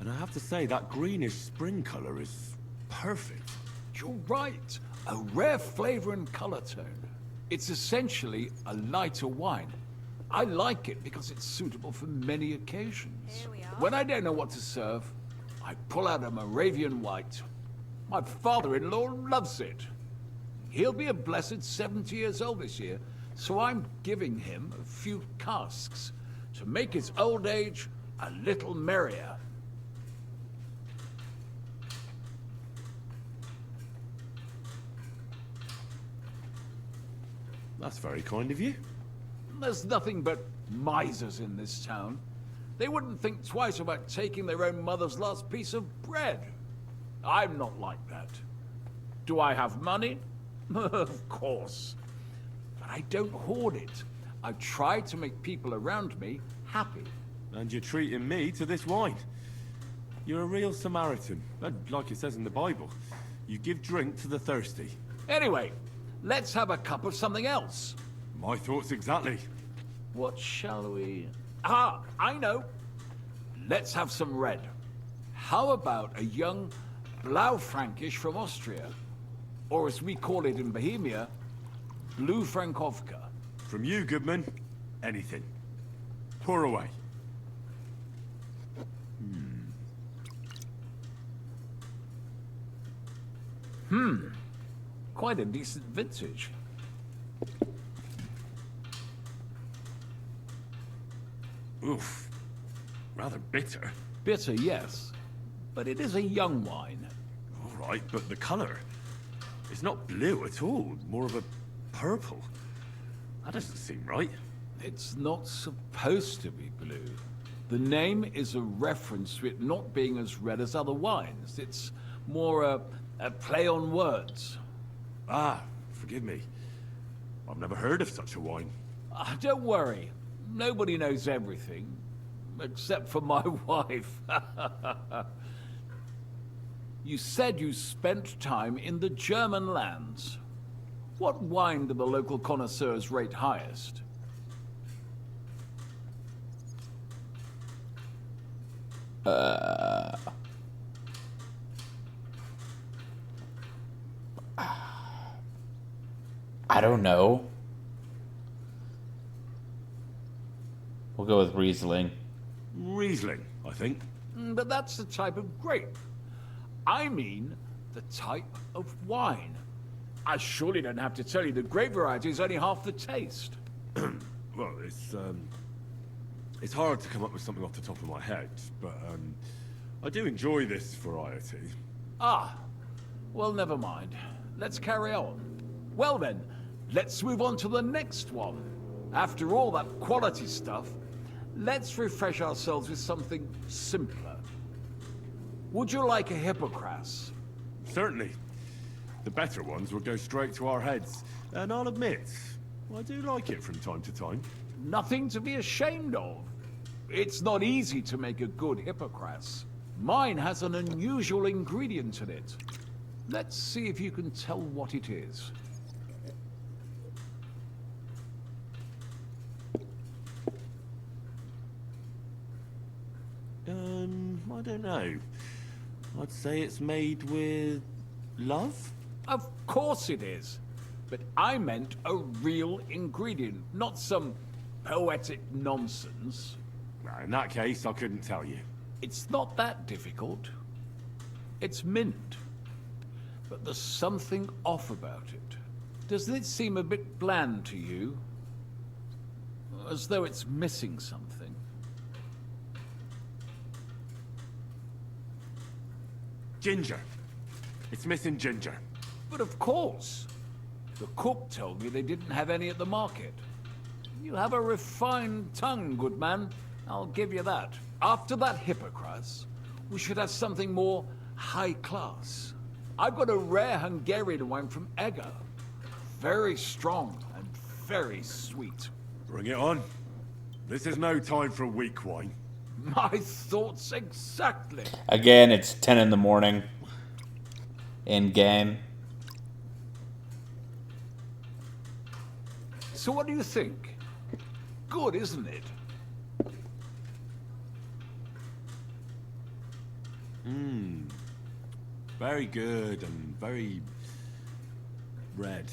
And I have to say, that greenish spring color is perfect. You're right. A rare flavor and color tone. It's essentially a lighter wine. I like it because it's suitable for many occasions. Here we are. When I don't know what to serve, I pull out a Moravian white. My father-in-law loves it. He'll be a blessed 70 years old this year, so I'm giving him a few casks to make his old age a little merrier. That's very kind of you. There's nothing but misers in this town. They wouldn't think twice about taking their own mother's last piece of bread. I'm not like that. Do I have money? Of course. But I don't hoard it. I try to make people around me happy. And you're treating me to this wine. You're a real Samaritan. And like it says in the Bible, you give drink to the thirsty. Anyway, let's have a cup of something else. My thoughts exactly. What shall we... Ah, I know. Let's have some red. How about a young Blaufränkisch from Austria? Or as we call it in Bohemia, Blue Frankovka. From you, Goodman, anything. Pour away. Quite a decent vintage. Oof. Rather bitter. Bitter, yes. But it is a young wine. All right, but the color. It's not blue at all. More of a purple. That doesn't seem right. It's not supposed to be blue. The name is a reference to it not being as red as other wines. It's more a play on words. Ah, forgive me. I've never heard of such a wine. Don't worry. Nobody knows everything. Except for my wife. You said you spent time in the German lands. What wine do the local connoisseurs rate highest? I don't know. We'll go with Riesling. Riesling, I think. But that's the type of grape. I mean, the type of wine. I surely don't have to tell you the grape variety is only half the taste. Well, it's hard to come up with something off the top of my head, but I do enjoy this variety. Ah, well, never mind. Let's carry on. Well then, let's move on to the next one. After all that quality stuff, let's refresh ourselves with something simpler. Would you like a Hippocras? Certainly. The better ones will go straight to our heads. And I'll admit, I do like it from time to time. Nothing to be ashamed of. It's not easy to make a good Hippocras. Mine has an unusual ingredient in it. Let's see if you can tell what it is. I don't know. I'd say it's made with love? Of course it is. But I meant a real ingredient, not some poetic nonsense. In that case, I couldn't tell you. It's not that difficult. It's mint. But there's something off about it. Doesn't it seem a bit bland to you? As though it's missing something. Ginger. It's missing ginger. But of course. The cook told me they didn't have any at the market. You have a refined tongue, good man. I'll give you that. After that Hippocras, we should have something more high class. I've got a rare Hungarian wine from Ega. Very strong and very sweet. Bring it on. This is no time for weak wine. My thoughts exactly. Again, it's 10 in the morning. In game. So what do you think? Good, isn't it? Very good and very red.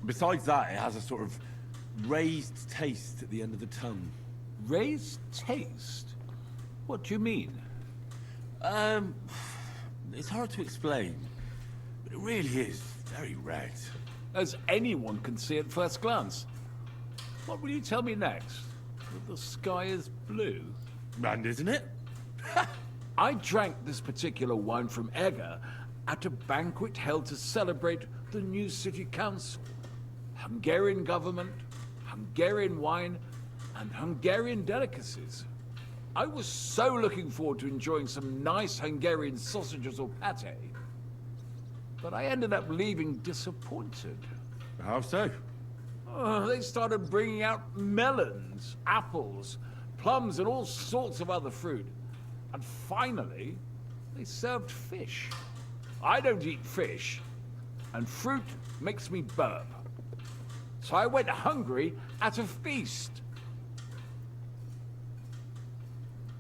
Besides that, it has a sort of raised taste at the end of the tongue. Raised taste? What do you mean? It's hard to explain, but it really is very red. As anyone can see at first glance. What will you tell me next? That the sky is blue? And isn't it? I drank this particular wine from Ega at a banquet held to celebrate the new city council. Hungarian government, Hungarian wine, and Hungarian delicacies. I was so looking forward to enjoying some nice Hungarian sausages or pate. But I ended up leaving disappointed. How so? They started bringing out melons, apples, plums, and all sorts of other fruit. And finally, they served fish. I don't eat fish, and fruit makes me burp. So I went hungry at a feast.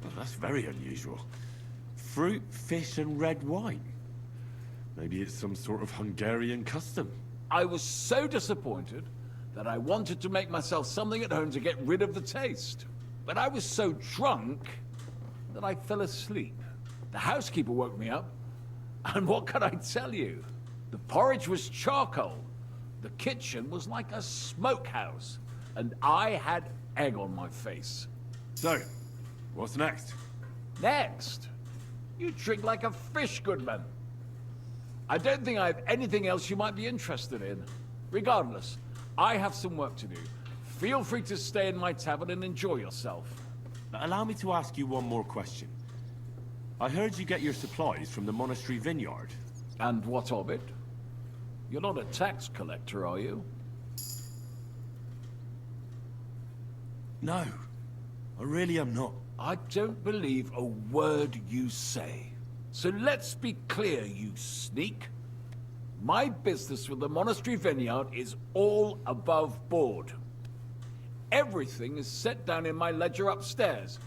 Well, that's very unusual. Fruit, fish, and red wine. Maybe it's some sort of Hungarian custom. I was so disappointed that I wanted to make myself something at home to get rid of the taste. But I was so drunk that I fell asleep. The housekeeper woke me up, and what can I tell you? The porridge was charcoal. The kitchen was like a smokehouse, and I had egg on my face. So, what's next? Next? You drink like a fish, Goodman. I don't think I have anything else you might be interested in. Regardless, I have some work to do. Feel free to stay in my tavern and enjoy yourself. Allow me to ask you one more question. I heard you get your supplies from the monastery vineyard. And what of it? You're not a tax collector, are you? No, I really am not. I don't believe a word you say. So let's be clear, you sneak. My business with the monastery vineyard is all above board. Everything is set down in my ledger upstairs,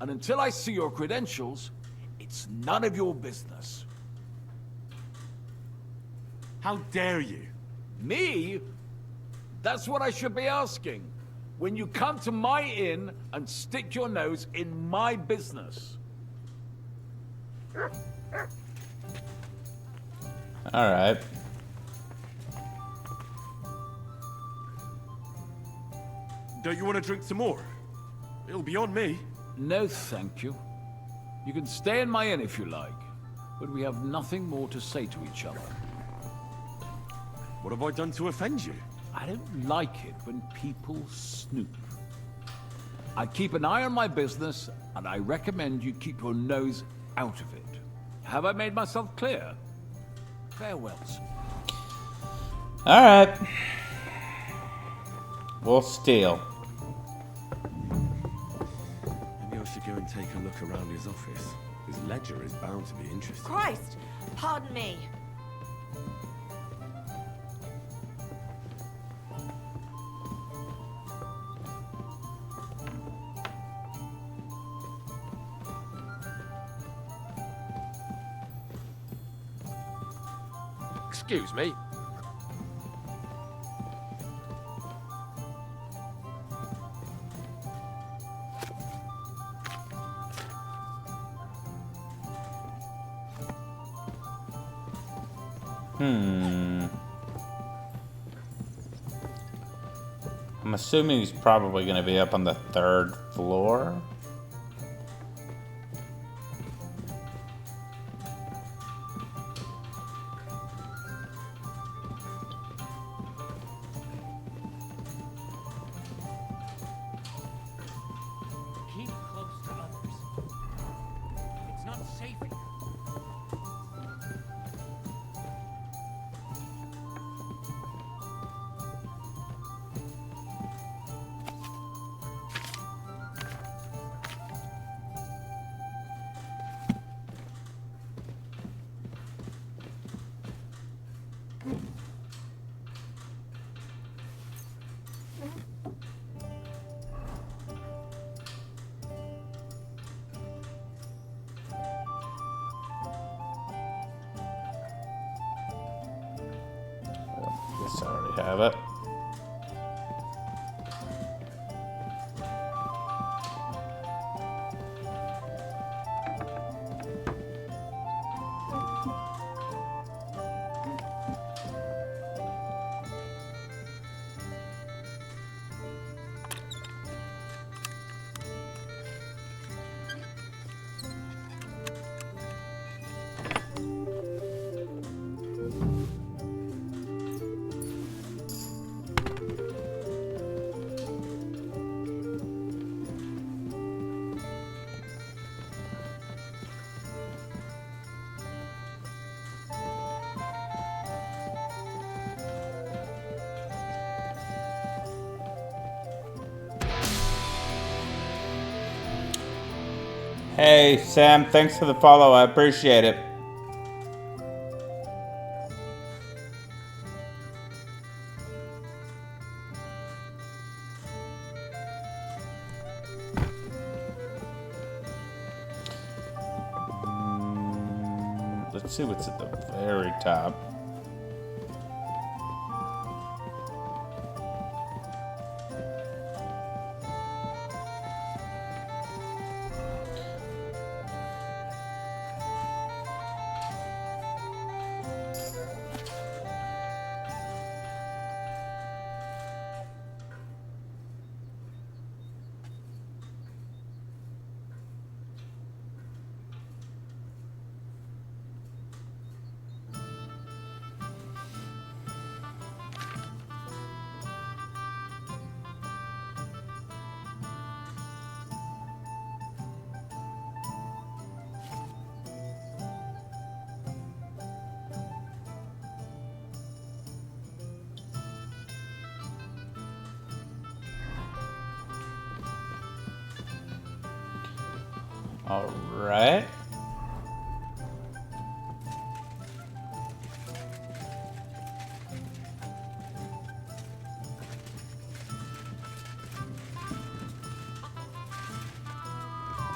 and until I see your credentials, it's none of your business. How dare you? Me? That's what I should be asking. When you come to my inn and stick your nose in my business. All right. Don't you want to drink some more? It'll be on me. No, thank you. You can stay in my inn if you like, but we have nothing more to say to each other. What have I done to offend you? I don't like it when people snoop. I keep an eye on my business, and I recommend you keep your nose out of it. Have I made myself clear? Farewells. All right. We'll steal. Maybe I should go and take a look around his office. His ledger is bound to be interesting. Christ! Pardon me. Excuse me. I'm assuming he's probably going to be up on the 3rd floor. Guess I already have it. Hey, Sam, thanks for the follow. I appreciate it. Let's see what's at the very top. All right.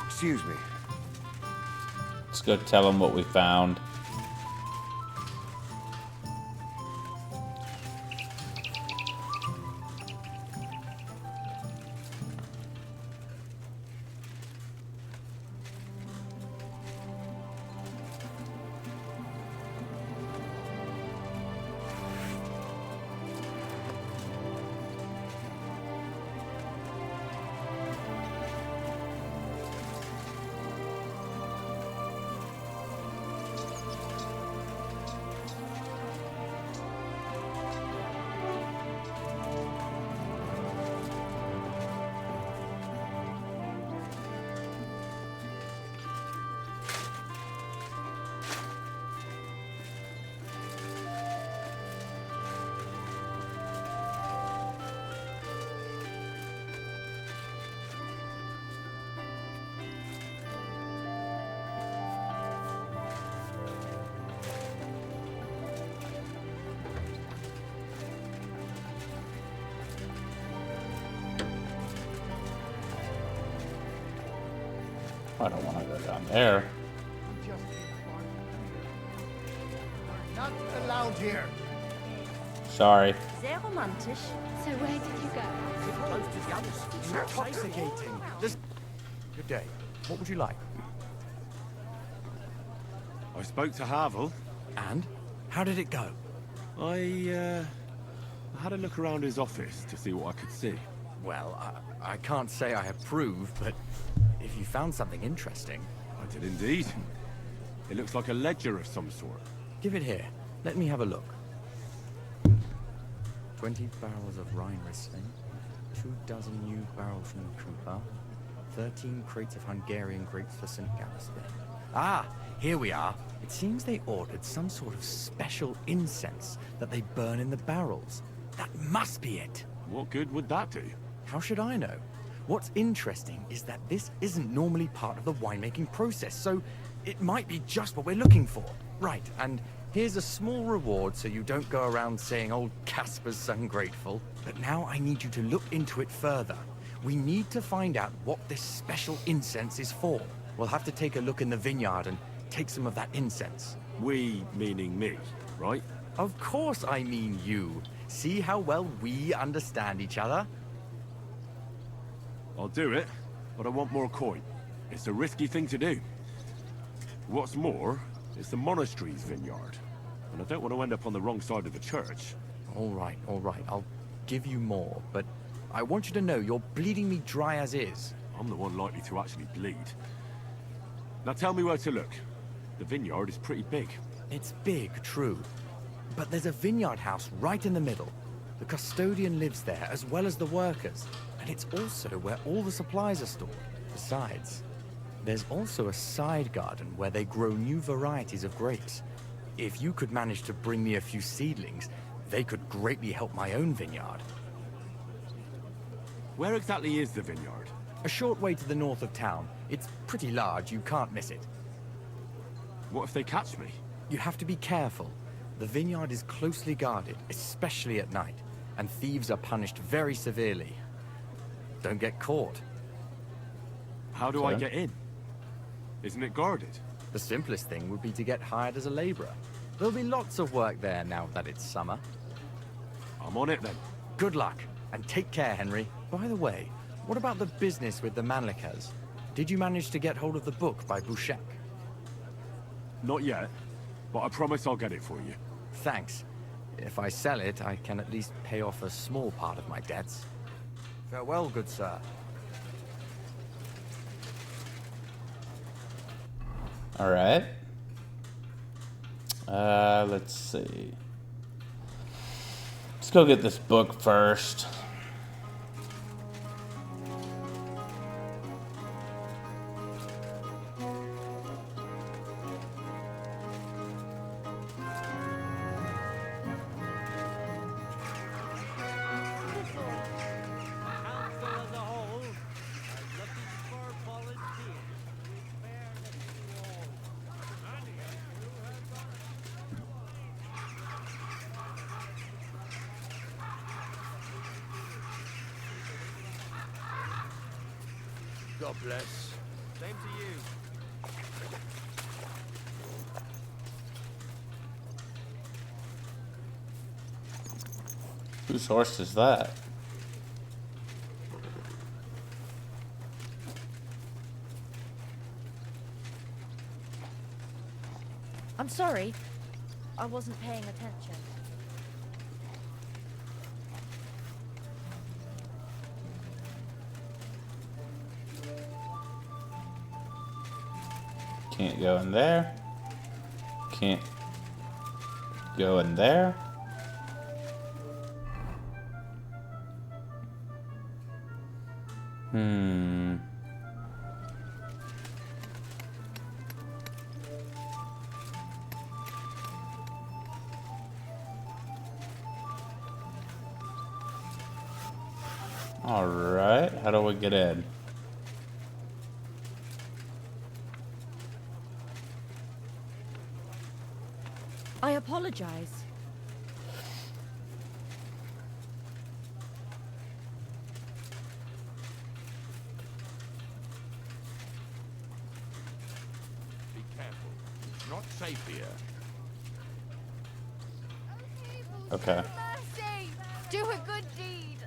Excuse me. Let's go tell them what we found. I don't want to go down there. Not allowed here. Sorry. Sehr romantisch. So where did you go? Intoxicating. Just... Good day. What would you like? I spoke to Havel. And? How did it go? I had a look around his office to see what I could see. Well, I can't say I approve, but if you found something interesting... I did indeed. It looks like a ledger of some sort. Give it here. Let me have a look. 20 barrels of Rhine Riesling, 24 new barrels from the Cooper, 13 crates of Hungarian grapes for St. Galliston. Ah, here we are. It seems they ordered some sort of special incense that they burn in the barrels. That must be it. What good would that do? How should I know? What's interesting is that this isn't normally part of the winemaking process, so it might be just what we're looking for. Right, and Here's a small reward so you don't go around saying old Casper's ungrateful. But now I need you to look into it further. We need to find out what this special incense is for. We'll have to take a look in the vineyard and take some of that incense. We, meaning me, right? Of course I mean you. See how well we understand each other? I'll do it, but I want more coin. It's a risky thing to do. What's more, it's the monastery's vineyard, and I don't want to end up on the wrong side of the church. All right. I'll give you more, but I want you to know you're bleeding me dry as is. I'm the one likely to actually bleed. Now tell me where to look. The vineyard is pretty big. It's big, true. But there's a vineyard house right in the middle. The custodian lives there, as well as the workers. And it's also where all the supplies are stored. Besides, there's also a side garden where they grow new varieties of grapes. If you could manage to bring me a few seedlings, they could greatly help my own vineyard. Where exactly is the vineyard? A short way to the north of town. It's pretty large, you can't miss it. What if they catch me? You have to be careful. The vineyard is closely guarded, especially at night, and thieves are punished very severely. Don't get caught. How do I get in? Isn't it guarded? The simplest thing would be to get hired as a laborer. There'll be lots of work there now that it's summer. I'm on it then. Good luck, and take care, Henry. By the way, what about the business with the Manlikas? Did you manage to get hold of the book by Bouchek? Not yet, but I promise I'll get it for you. Thanks. If I sell it, I can at least pay off a small part of my debts. Farewell, good sir. All right. Let's see. Let's go get this book first. God bless. Same to you. Whose horse is that? I'm sorry. I wasn't paying attention. Can't go in there. Can't go in there. All right, how do we get in? I apologize. Be careful. It's not safe here. Okay. Mercy! Do a good deed,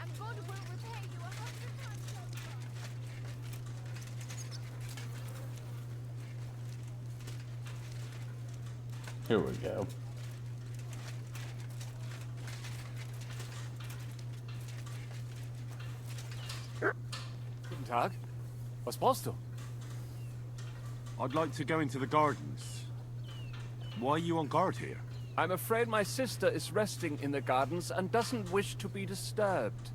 and God will repay you 100 times. Here we go. Guten Tag. Was brauchst du? I'd like to go into the gardens. Why are you on guard here? I'm afraid my sister is resting in the gardens and doesn't wish to be disturbed.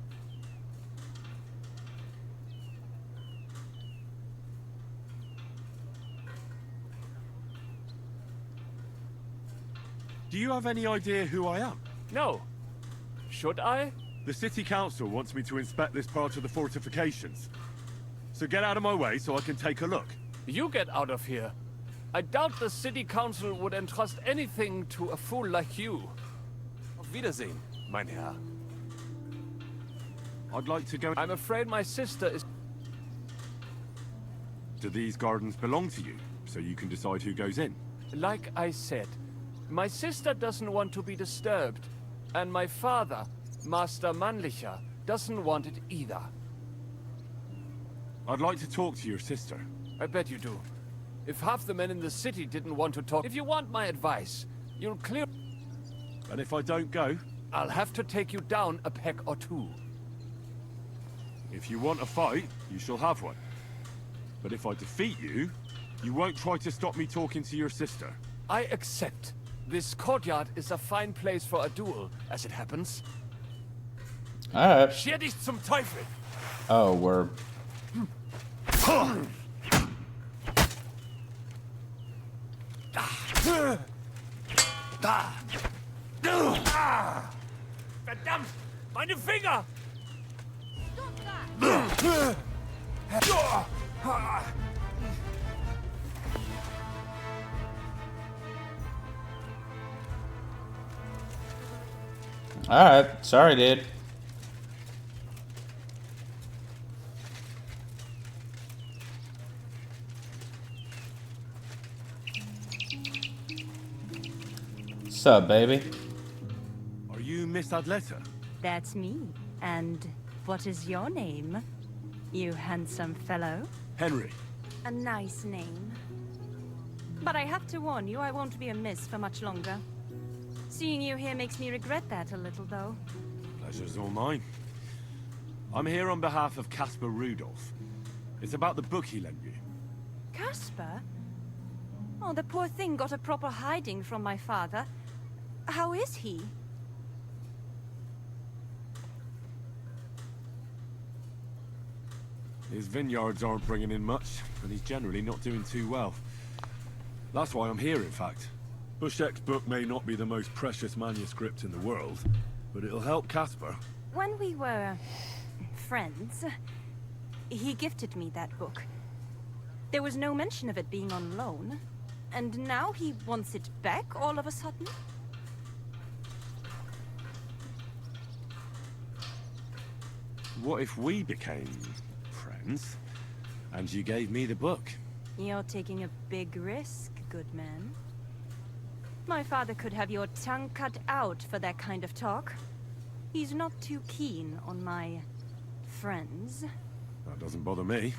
Do you have any idea who I am? No. Should I? The city council wants me to inspect this part of the fortifications. So get out of my way so I can take a look. You get out of here. I doubt the city council would entrust anything to a fool like you. Auf Wiedersehen, mein Herr. I'd like to go... I'm afraid my sister is... Do these gardens belong to you, so you can decide who goes in? Like I said, my sister doesn't want to be disturbed. And my father, Master Mannlicher, doesn't want it either. I'd like to talk to your sister. I bet you do. If half the men in the city didn't want to talk... If you want my advice, you'll clear... And if I don't go? I'll have to take you down a peg or two. If you want a fight, you shall have one. But if I defeat you, you won't try to stop me talking to your sister. I accept. This courtyard is a fine place for a duel, as it happens. Alright. Scher dich zum Teufel! Oh, we're... Verdammt! Meine Finger! Alright, sorry, dude. Sup, baby? Are you Miss Adletta? That's me. And what is your name, you handsome fellow? Henry. A nice name. But I have to warn you, I won't be a miss for much longer. Seeing you here makes me regret that a little, though. Pleasure's all mine. I'm here on behalf of Caspar Rudolph. It's about the book he lent you. Caspar? Oh, the poor thing got a proper hiding from my father. How is he? His vineyards aren't bringing in much, and he's generally not doing too well. That's why I'm here, in fact. Bushek's book may not be the most precious manuscript in the world, but it'll help Caspar. When we were friends, he gifted me that book. There was no mention of it being on loan, and now he wants it back all of a sudden? What if we became friends, and you gave me the book? You're taking a big risk, good man. My father could have your tongue cut out for that kind of talk. He's not too keen on my friends. That doesn't bother me.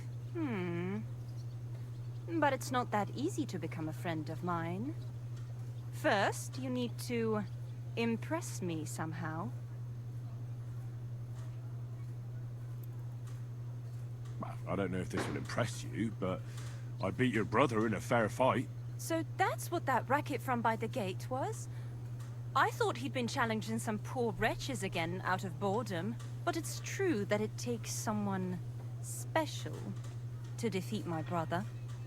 But it's not that easy to become a friend of mine. First, you need to impress me somehow. I don't know if this will impress you, but I beat your brother in a fair fight. So that's what that racket from by the gate was? I thought he'd been challenging some poor wretches again out of boredom, but it's true that it takes someone special to defeat my brother.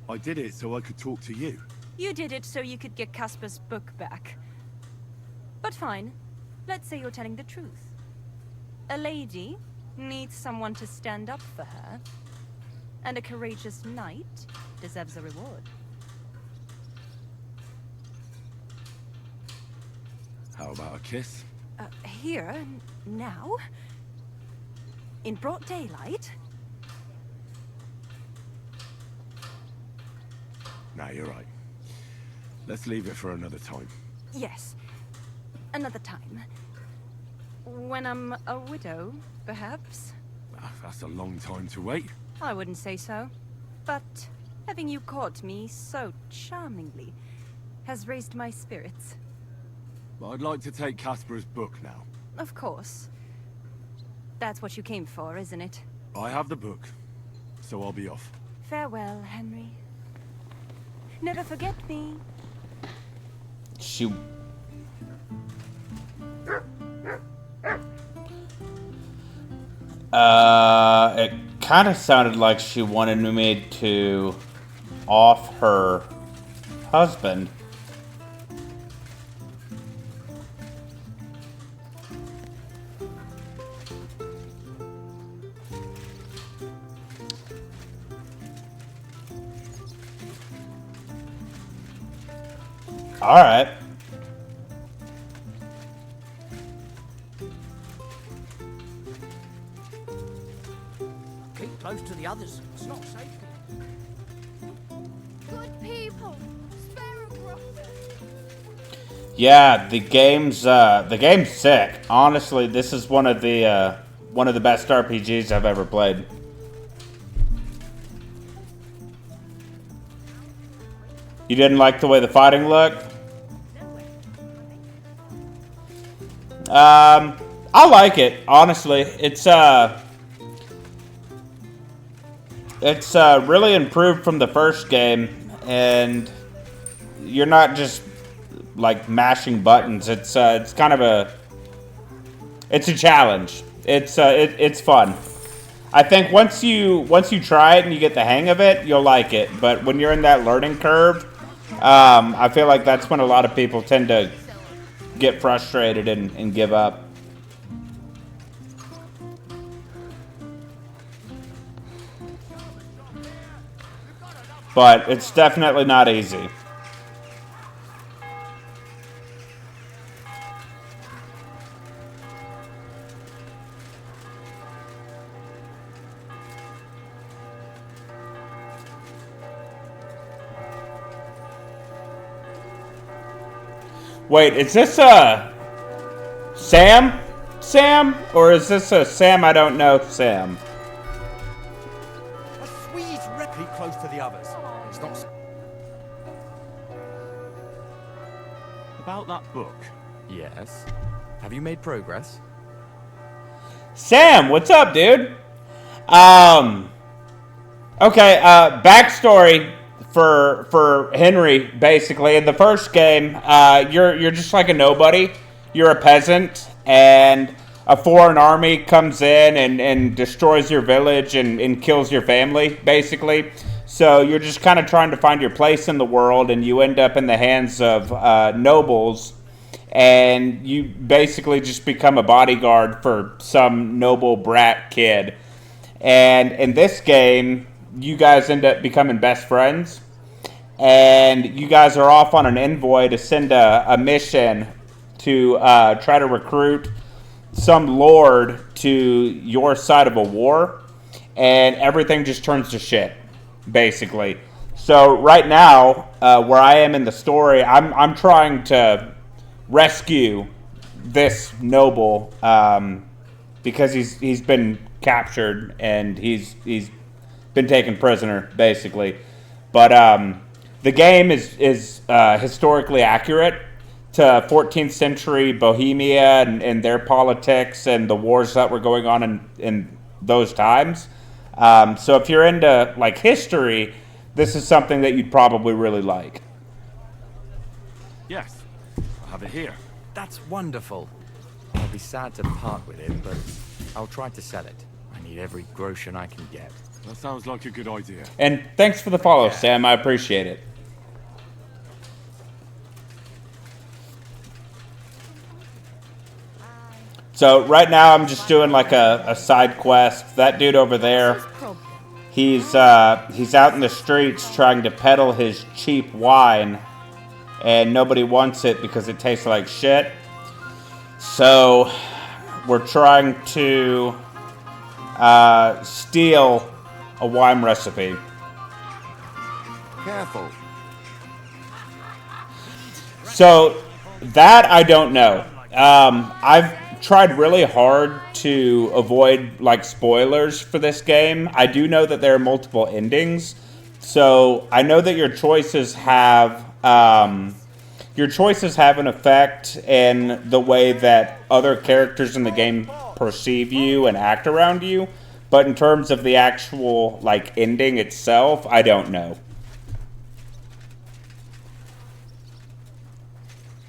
I did it so I could talk to you. You did it so you could get Caspar's book back. But fine, let's say you're telling the truth. A lady needs someone to stand up for her, and a courageous knight deserves a reward. How about a kiss? Here, now? In broad daylight? Nah, you're right. Let's leave it for another time. Yes. Another time. When I'm a widow, perhaps? That's a long time to wait. I wouldn't say so. But having you caught me so charmingly has raised my spirits. But I'd like to take Caspar's book now. Of course. That's what you came for, isn't it? I have the book, so I'll be off. Farewell, Henry. Never forget me. She... It kind of sounded like she wanted me to off her husband. All right. Keep close to the others. It's not safe. Good people. Spare a groschen. Yeah, the game's sick. Honestly, this is one of the best RPGs I've ever played. You didn't like the way the fighting looked? I like it, honestly. It's really improved from the first game, and you're not just like mashing buttons. It's kind of a challenge. It's fun. I think once you try it and you get the hang of it, you'll like it. But when you're in that learning curve, I feel like that's when a lot of people tend to get frustrated and give up. But it's definitely not easy. Wait, is this Sam? Sam? Or is this a Sam I don't know Sam? A Swede keep close to the others. It's not... About that book. Yes. Have you made progress? Sam, what's up, dude? Okay, backstory for Henry, basically. In the first game, you're just like a nobody. You're a peasant, and a foreign army comes in and destroys your village and kills your family, basically. So you're just kind of trying to find your place in the world, and you end up in the hands of nobles, and you basically just become a bodyguard for some noble brat kid. And in this game, you guys end up becoming best friends, and you guys are off on an envoy to send a mission to try to recruit some lord to your side of a war, and everything just turns to shit, basically. So right now, where I am in the story, I'm trying to rescue this noble because he's been captured and he's been taken prisoner, basically. But the game is historically accurate to 14th century Bohemia and their politics and the wars that were going on in those times. So if you're into like history, this is something that you'd probably really like. Yes, I have it here. That's wonderful. I'll be sad to part with it, but I'll try to sell it. I need every groschen I can get. That sounds like a good idea. And thanks for the follow, Sam. I appreciate it. So right now I'm just doing like a side quest. That dude over there, he's out in the streets trying to peddle his cheap wine, and nobody wants it because it tastes like shit. So we're trying to steal a wine recipe. Careful. So that I don't know. I've tried really hard to avoid like spoilers for this game. I do know that there are multiple endings, so I know that your choices have an effect in the way that other characters in the game perceive you and act around you. But in terms of the actual like ending itself, I don't know.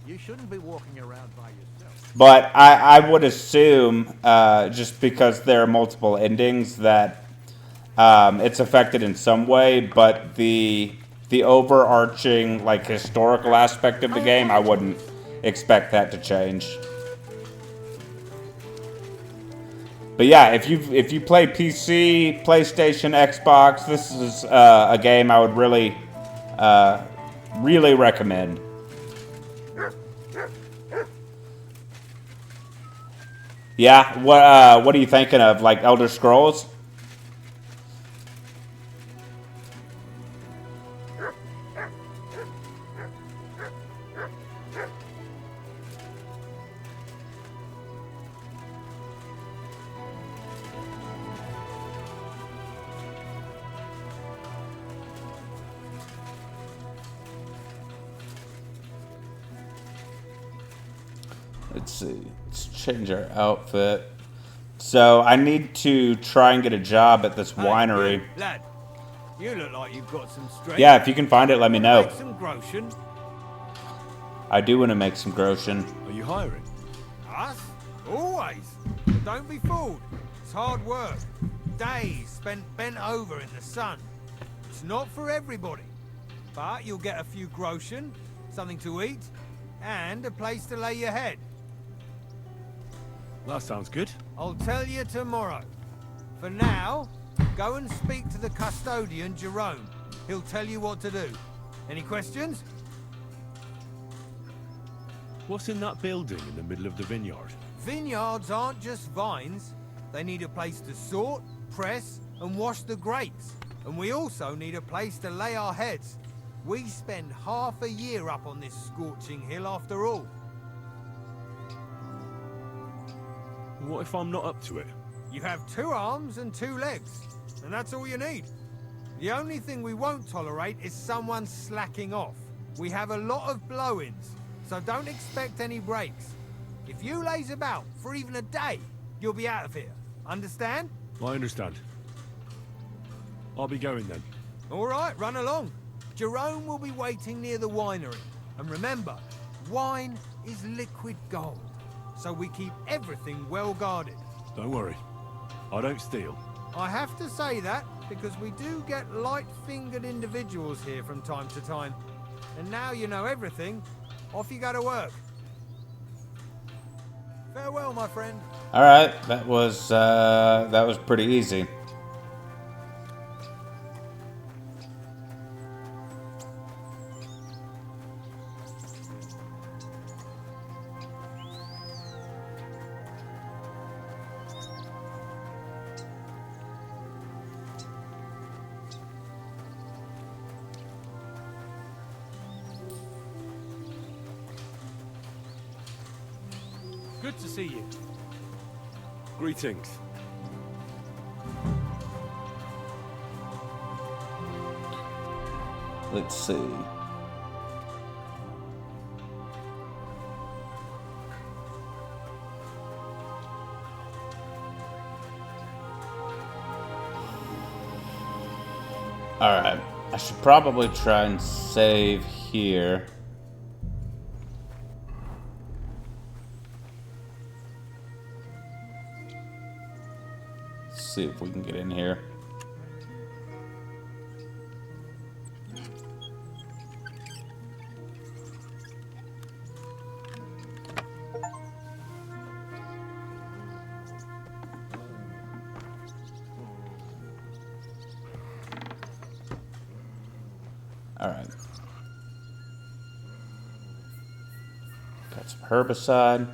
You shouldn't be walking around by yourself. But I would assume, just because there are multiple endings, that it's affected in some way. But the overarching like historical aspect of the game, I wouldn't expect that to change. But yeah, if you play PC, PlayStation, Xbox, this is a game I would really recommend. Yeah, what are you thinking of? Like Elder Scrolls? Let's see. Let's change our outfit. So I need to try and get a job at this winery. Hey, lad, you look like you've got some strength. Yeah, if you can find it, let me know. Make some groschen. I do want to make some groschen. Are you hiring? Us? Always. But don't be fooled. It's hard work. Days spent bent over in the sun. It's not for everybody. But you'll get a few groschen, something to eat, and a place to lay your head. That sounds good. I'll tell you tomorrow. For now, go and speak to the custodian, Jerome. He'll tell you what to do. Any questions? What's in that building in the middle of the vineyard? Vineyards aren't just vines. They need a place to sort, press, and wash the grapes. And we also need a place to lay our heads. We spend half a year up on this scorching hill after all. What if I'm not up to it? You have 2 arms and 2 legs, and that's all you need. The only thing we won't tolerate is someone slacking off. We have a lot of blow-ins, so don't expect any breaks. If you laze about for even a day, you'll be out of here. Understand? I understand. I'll be going then. All right, run along. Jerome will be waiting near the winery. And remember, wine is liquid gold, so we keep everything well guarded. Don't worry. I don't steal. I have to say that because we do get light-fingered individuals here from time to time. And now you know everything, off you go to work. Farewell, my friend. All right, that was pretty easy. Good to see you. Greetings. Let's see. Alright, I should probably try and save here. Let's see if we can get in here. Alright. Got some herbicide.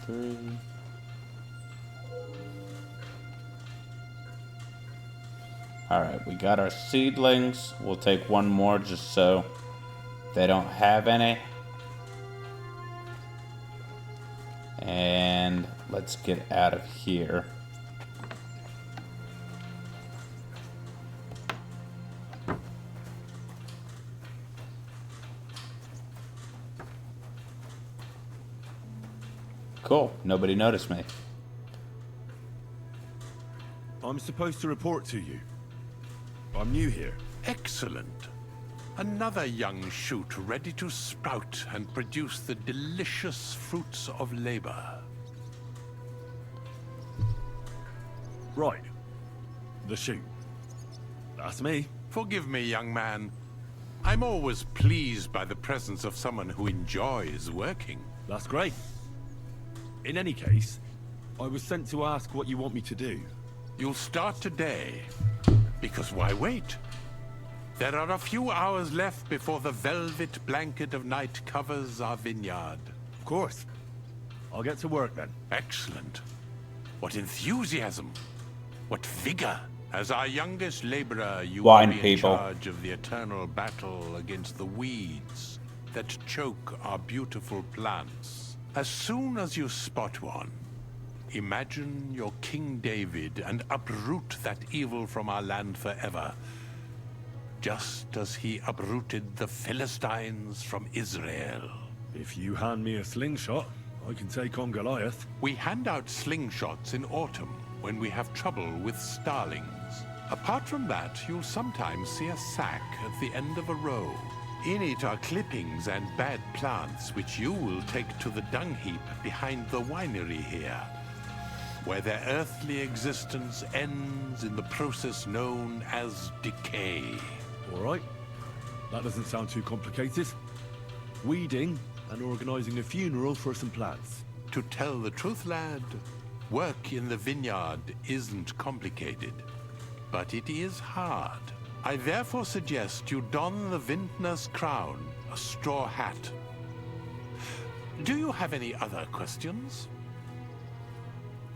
Three. Alright, we got our seedlings. We'll take one more just so they don't have any. And let's get out of here. Cool, nobody noticed me. I'm supposed to report to you. I'm new here. Excellent. Another young shoot ready to sprout and produce the delicious fruits of labor. Right. The shoot. That's me. Forgive me, young man. I'm always pleased by the presence of someone who enjoys working. That's great. In any case, I was sent to ask what you want me to do. You'll start today. Because why wait? There are a few hours left before the velvet blanket of night covers our vineyard. Of course. I'll get to work then. Excellent. What enthusiasm. What vigor. As our youngest laborer, you will be in charge of the eternal battle against the weeds that choke our beautiful plants. As soon as you spot one, imagine you're King David and uproot that evil from our land forever, just as he uprooted the Philistines from Israel. If you hand me a slingshot, I can take on Goliath. We hand out slingshots in autumn when we have trouble with starlings. Apart from that, you'll sometimes see a sack at the end of a row. In it are clippings and bad plants which you will take to the dung heap behind the winery here, where their earthly existence ends in the process known as decay. All right. That doesn't sound too complicated. Weeding and organizing a funeral for some plants. To tell the truth, lad, work in the vineyard isn't complicated, but it is hard. I therefore suggest you don the vintner's crown, a straw hat. Do you have any other questions?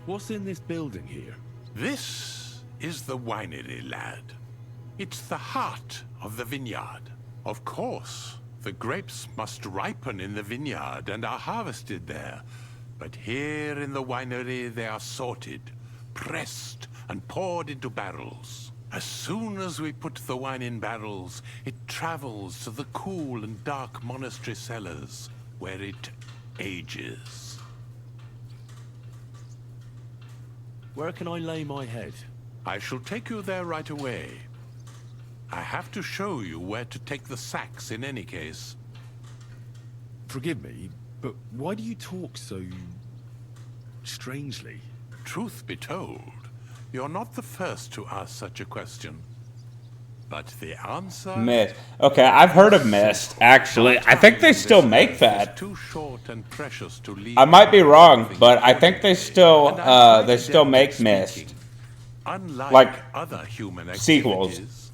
What's in this building here? This is the winery, lad. It's the heart of the vineyard. Of course, the grapes must ripen in the vineyard and are harvested there. But here in the winery they are sorted, pressed, and poured into barrels. As soon as we put the wine in barrels, it travels to the cool and dark monastery cellars, where it ages. Where can I lay my head? I shall take you there right away. I have to show you where to take the sacks in any case. Forgive me, but why do you talk so strangely? Truth be told, you're not the first to ask such a question. But the answer... Mist. Okay, I've heard of Mist, actually. I think they still make that. Too short and precious to leave. I might be wrong, but I think they still make Mist. Unlike like other human sequels. activities.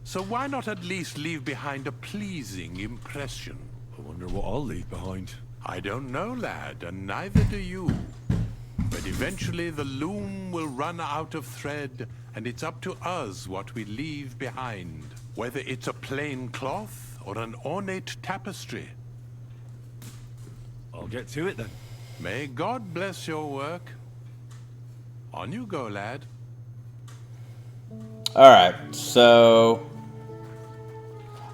So why not at least leave behind a pleasing impression? I wonder what I'll leave behind. I don't know, lad, and neither do you. But eventually the loom will run out of thread, and it's up to us what we leave behind. Whether it's a plain cloth or an ornate tapestry. I'll get to it then. May God bless your work. On you go, lad. Alright, so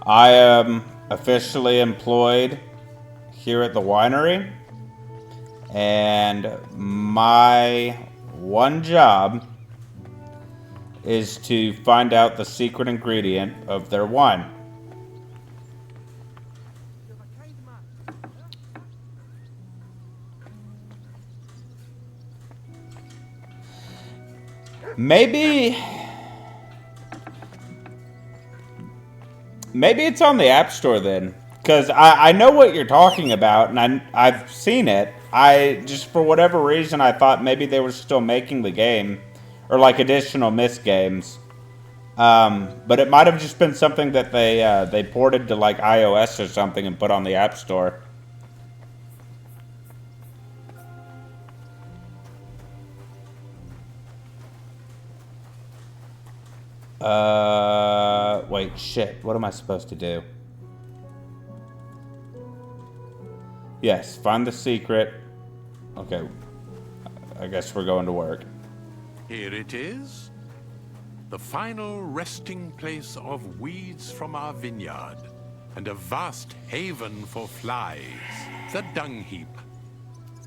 I am officially employed here at the winery, and my one job is to find out the secret ingredient of their wine. Maybe it's on the App Store then. Because I know what you're talking about, and I've seen it. I just, for whatever reason, I thought maybe they were still making the game. Or like additional Mist games. But it might have just been something that they ported to like iOS or something and put on the App Store. Wait, shit. What am I supposed to do? Yes, find the secret. Okay. I guess we're going to work. Here it is. The final resting place of weeds from our vineyard. And a vast haven for flies. The dung heap.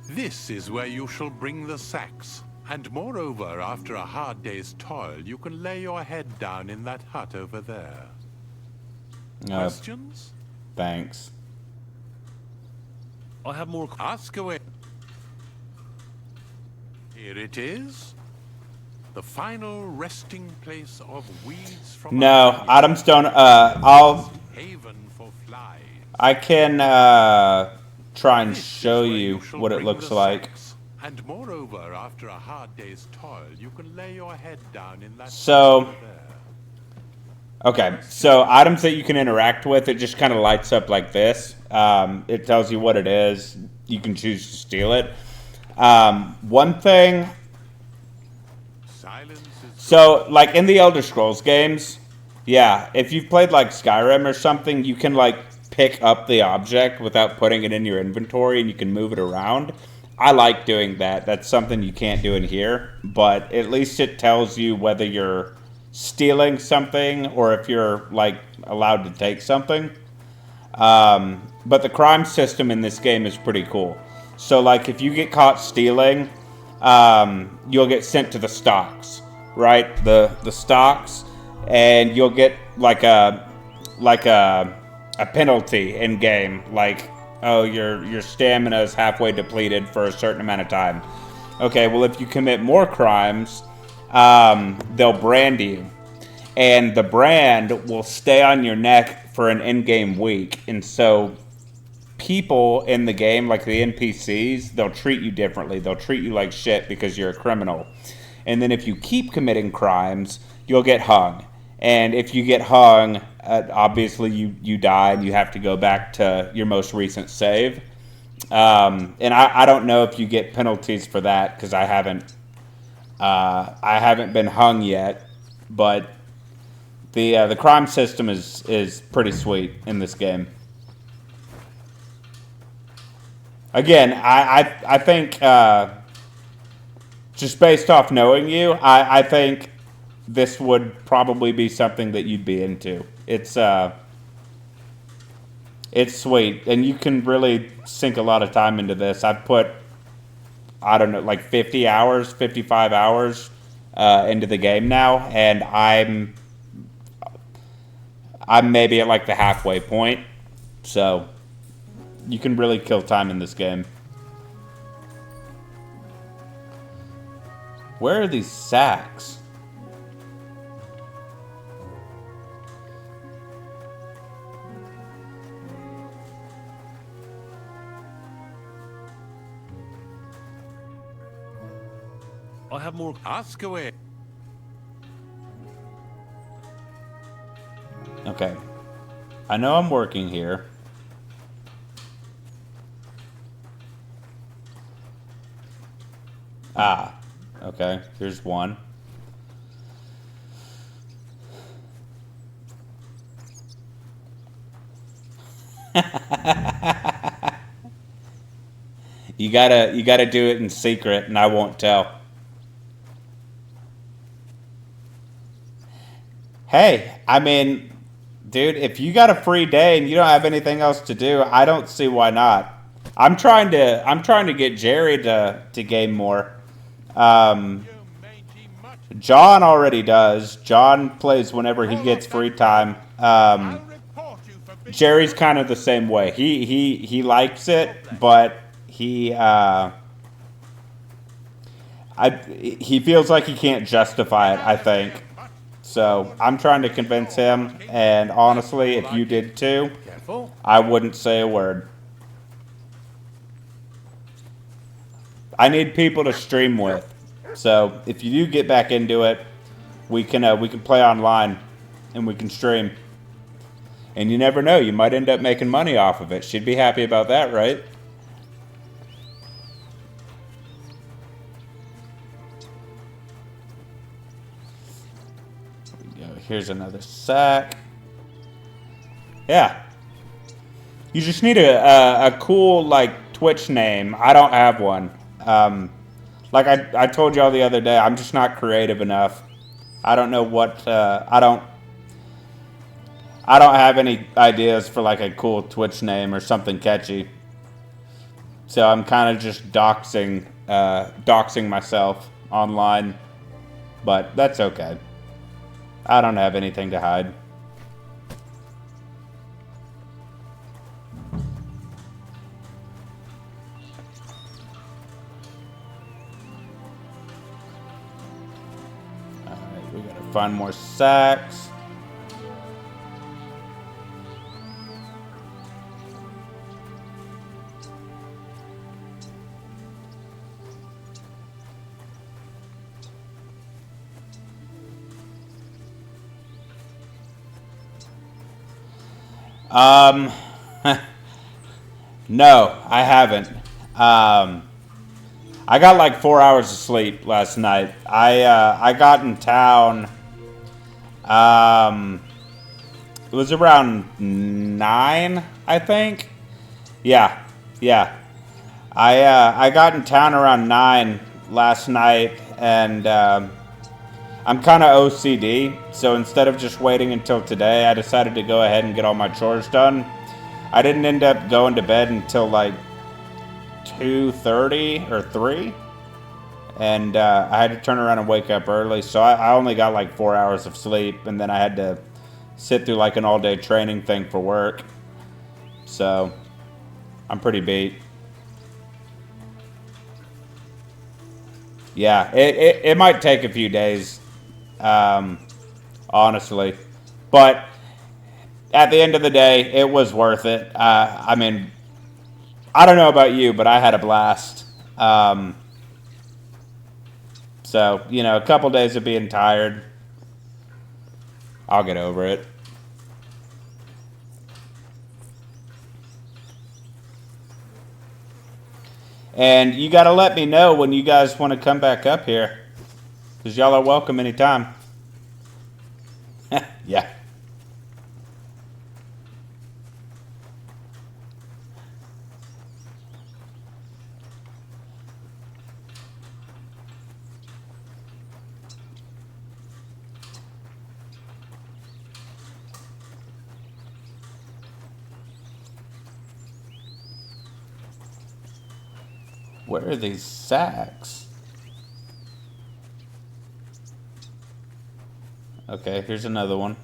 This is where you shall bring the sacks. And moreover, after a hard day's toil, you can lay your head down in that hut over there. Questions? Thanks. I have more. Ask away. Here it is. The final resting place of weeds from... No, Adam's don't, haven for flies. I can, try and show you what it looks like. And moreover, after a hard day's toil, you can lay your head down in that... So, okay, so items that you can interact with, it just kind of lights up like this. It tells you what it is. You can choose to steal it. One thing... So, like, in the Elder Scrolls games, yeah, if you've played, like, Skyrim or something, you can, like, pick up the object without putting it in your inventory, and you can move it around. I like doing that. That's something you can't do in here, but at least it tells you whether you're stealing something or if you're, like, allowed to take something. But the crime system in this game is pretty cool. So, like, if you get caught stealing, you'll get sent to the stocks, right? The stocks, and you'll get like a penalty in game, like, oh, your stamina is halfway depleted for a certain amount of time. Okay, well, if you commit more crimes, they'll brand you, and the brand will stay on your neck for an in-game week. And so people in the game, like the NPCs, they'll treat you differently. They'll treat you like shit because you're a criminal. And then if you keep committing crimes, you'll get hung. And if you get hung, obviously you die and you have to go back to your most recent save. And I don't know if you get penalties for that because I haven't been hung yet. But the crime system is pretty sweet in this game. Again, I think just based off knowing you, I think this would probably be something that you'd be into. It's sweet, and you can really sink a lot of time into this. I've put, I don't know, like 50 hours, 55 hours into the game now, and I'm maybe at like the halfway point. So you can really kill time in this game. Where are these sacks? I have more. Ask away. Okay. I know I'm working here. Ah, okay. Here's one. You gotta do it in secret, and I won't tell. Hey, I mean, dude, if you got a free day and you don't have anything else to do, I don't see why not. I'm trying to get Jerry to game more. John already does. John plays whenever he gets free time. Jerry's kind of the same way. He likes it, but he feels like he can't justify it, I think. So I'm trying to convince him, and honestly, if you did too, I wouldn't say a word. I need people to stream with. So if you do get back into it, we can play online and we can stream. And you never know, you might end up making money off of it. She'd be happy about that, right? There we go. Here's another sack. Yeah. You just need a cool, like, Twitch name. I don't have one. Like I told y'all the other day, I'm just not creative enough. I don't know what, I don't have any ideas for like a cool Twitch name or something catchy. So I'm kind of just doxing myself online, but that's okay. I don't have anything to hide. Find more sacks. Um, no, I haven't. I got like 4 hours of sleep last night. I got in town. It was around 9, I think. Yeah, yeah. I got in town around 9 last night, and I'm kind of OCD, so instead of just waiting until today, I decided to go ahead and get all my chores done. I didn't end up going to bed until like 2:30 or 3, and I had to turn around and wake up early, so I only got like 4 hours of sleep, and then I had to sit through like an all-day training thing for work. So I'm pretty beat. Yeah, it might take a few days, honestly, but at the end of the day, it was worth it. I mean, I don't know about you, but I had a blast. So, you know, a couple days of being tired, I'll get over it. And you got to let me know when you guys want to come back up here, because y'all are welcome anytime. Yeah. Where are these sacks? Okay, here's another one.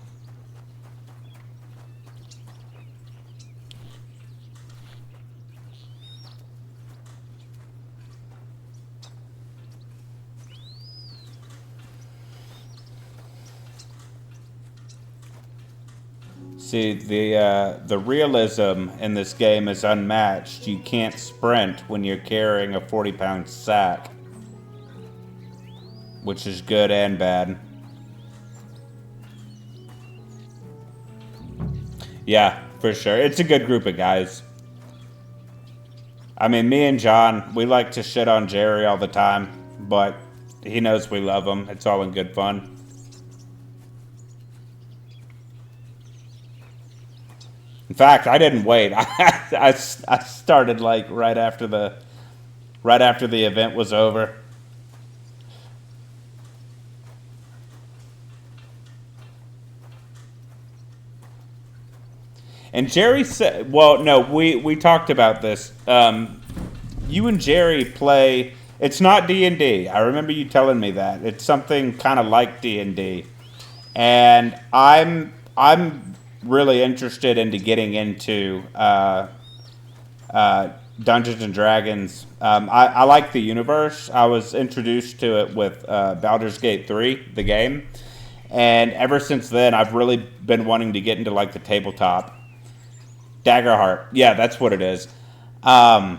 See, the realism in this game is unmatched. You can't sprint when you're carrying a 40-pound sack, which is good and bad. Yeah, for sure. It's a good group of guys. I mean, me and John, we like to shit on Jerry all the time, but he knows we love him. It's all in good fun. In fact, I didn't wait. I started like right after the event was over. And Jerry said, well, no, we talked about this. You and Jerry play, it's not D&D. I remember you telling me that. It's something kind of like D&D. And I'm really interested into getting into Dungeons and Dragons. I like the universe. I was introduced to it with Baldur's Gate 3, the game. And ever since then, I've really been wanting to get into like the tabletop. Daggerheart. Yeah, that's what it is. Yeah,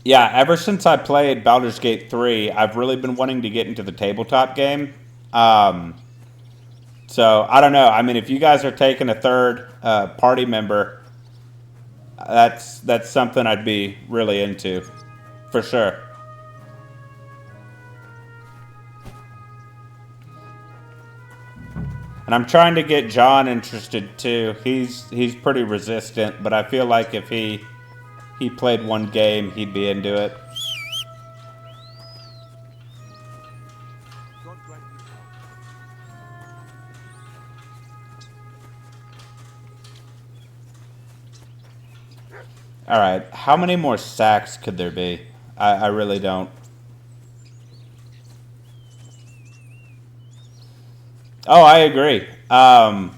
ever since I played Baldur's Gate 3, I've really been wanting to get into the tabletop game. So, I don't know. I mean, if you guys are taking a third party member, that's something I'd be really into. For sure. And I'm trying to get John interested too. He's pretty resistant, but I feel like if he played one game, he'd be into it. All right, how many more sacks could there be? I really don't. Oh, I agree. I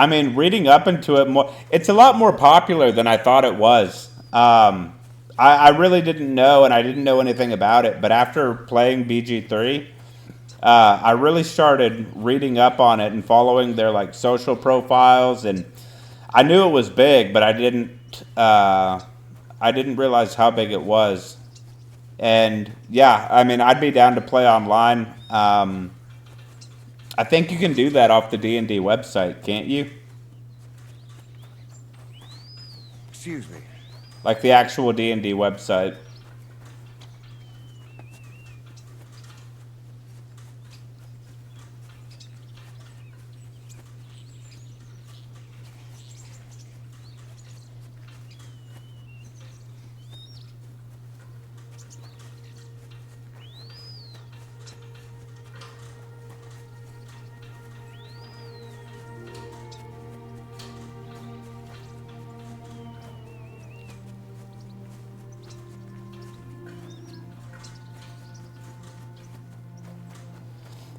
mean, reading up into it more, it's a lot more popular than I thought it was. I really didn't know, and I didn't know anything about it. But after playing BG3, I really started reading up on it and following their like social profiles, and I knew it was big, but I didn't realize how big it was. And yeah, I mean, I'd be down to play online. I think you can do that off the D&D website, can't you? Excuse me. Like the actual D&D website.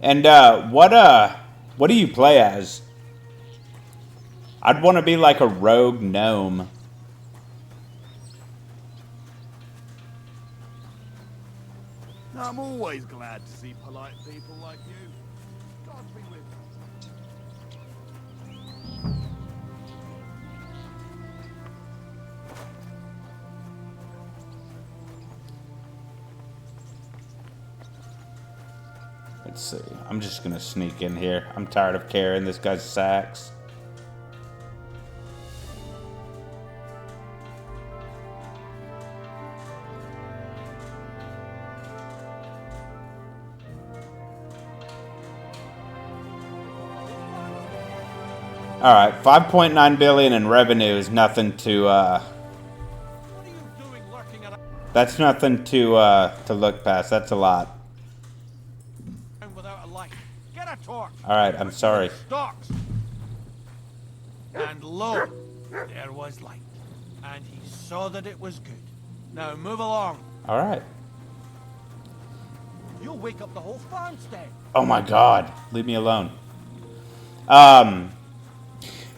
And what do you play as? I'd want to be like a rogue gnome. I'm always glad to see polite people like you. God be with you. Let's see. I'm just gonna sneak in here. I'm tired of carrying this guy's sacks. All right, 5.9 billion in revenue is nothing to. That's nothing to look past. That's a lot. Without a light. Get a torch. All right, I'm sorry. Stocks. And lo, there was light, and he saw that it was good. Now move along. All right. You'll wake up the whole farmstead. Oh my God, leave me alone.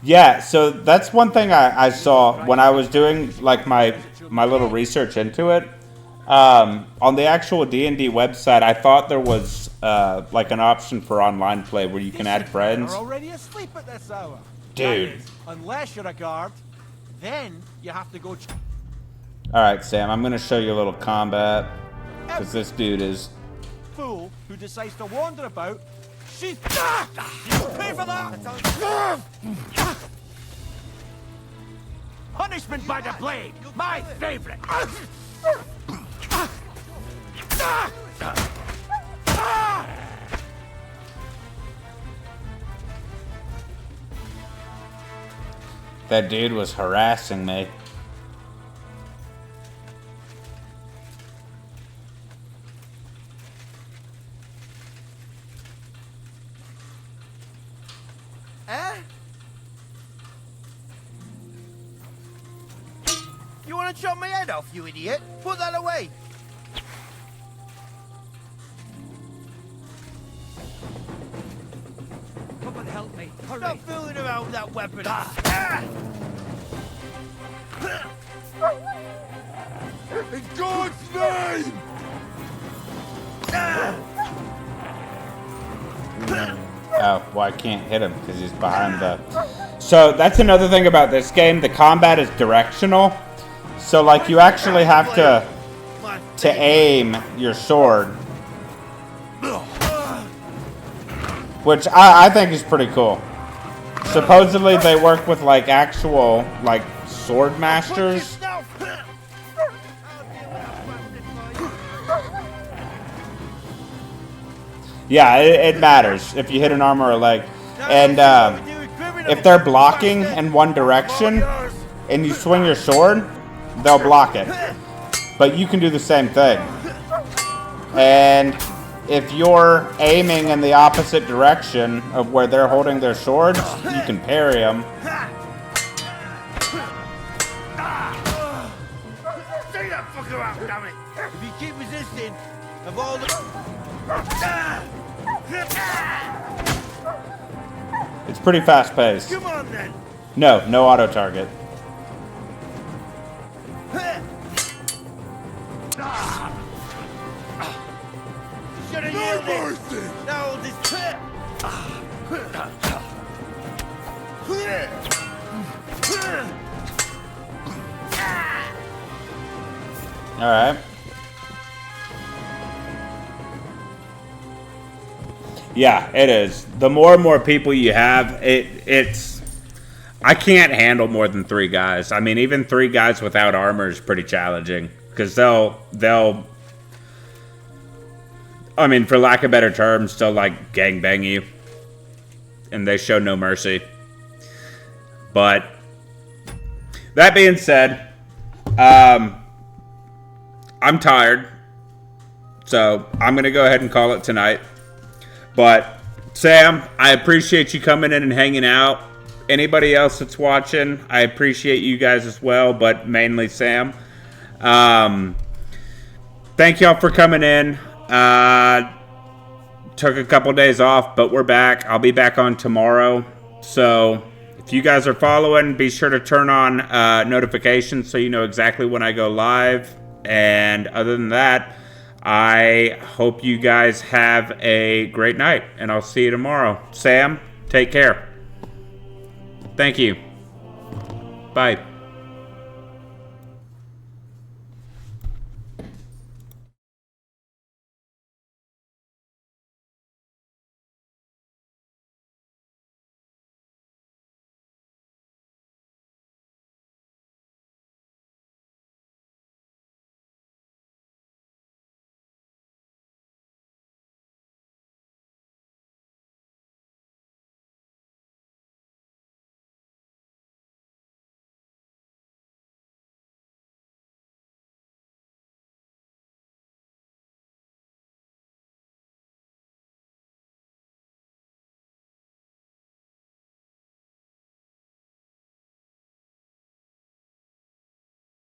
Yeah, so that's one thing I saw when I was doing like my little research into it. On the actual D&D website, I thought there was like an option for online play where you can add friends. You're already asleep at this hour. Dude. That is, unless you're a guard, then you have to go. All right, Sam, I'm gonna show you a little combat because this dude is. Fool who decides to wander about. She's. You pay for that. Punishment by the blade, my favorite. That dude was harassing me. Eh? You want to chop my head off, you idiot? Put that away. Come and help me. Hurry. Stop fooling around with that weapon. In God's name! Oh, well, I can't hit him because he's behind the... So that's another thing about this game. The combat is directional. So, like, you actually have to aim your sword. Which I think is pretty cool. Supposedly they work with, like, actual, like, sword masters. Yeah, it matters if you hit an arm or a leg. And if they're blocking in one direction and you swing your sword, they'll block it. But you can do the same thing. And if you're aiming in the opposite direction of where they're holding their swords, you can parry them. Take that fucker out, damn it! If you keep resisting, of all the... It's pretty fast paced. Come on then! No auto target. Should have yielded! Now this... Alright. Yeah, it is. The more and more people you have, it's... I can't handle more than 3 guys. I mean, even 3 guys without armor is pretty challenging. Because they'll... I mean, for lack of better terms, they'll, like, gangbang you. And they show no mercy. But, that being said, I'm tired. So, I'm going to go ahead and call it tonight. But, Sam, I appreciate you coming in and hanging out. Anybody else that's watching, I appreciate you guys as well, but mainly Sam. Thank y'all for coming in. Took a couple days off, but we're back. I'll be back on tomorrow. So, if you guys are following, be sure to turn on notifications so you know exactly when I go live. And other than that, I hope you guys have a great night, and I'll see you tomorrow. Sam, take care. Thank you. Bye.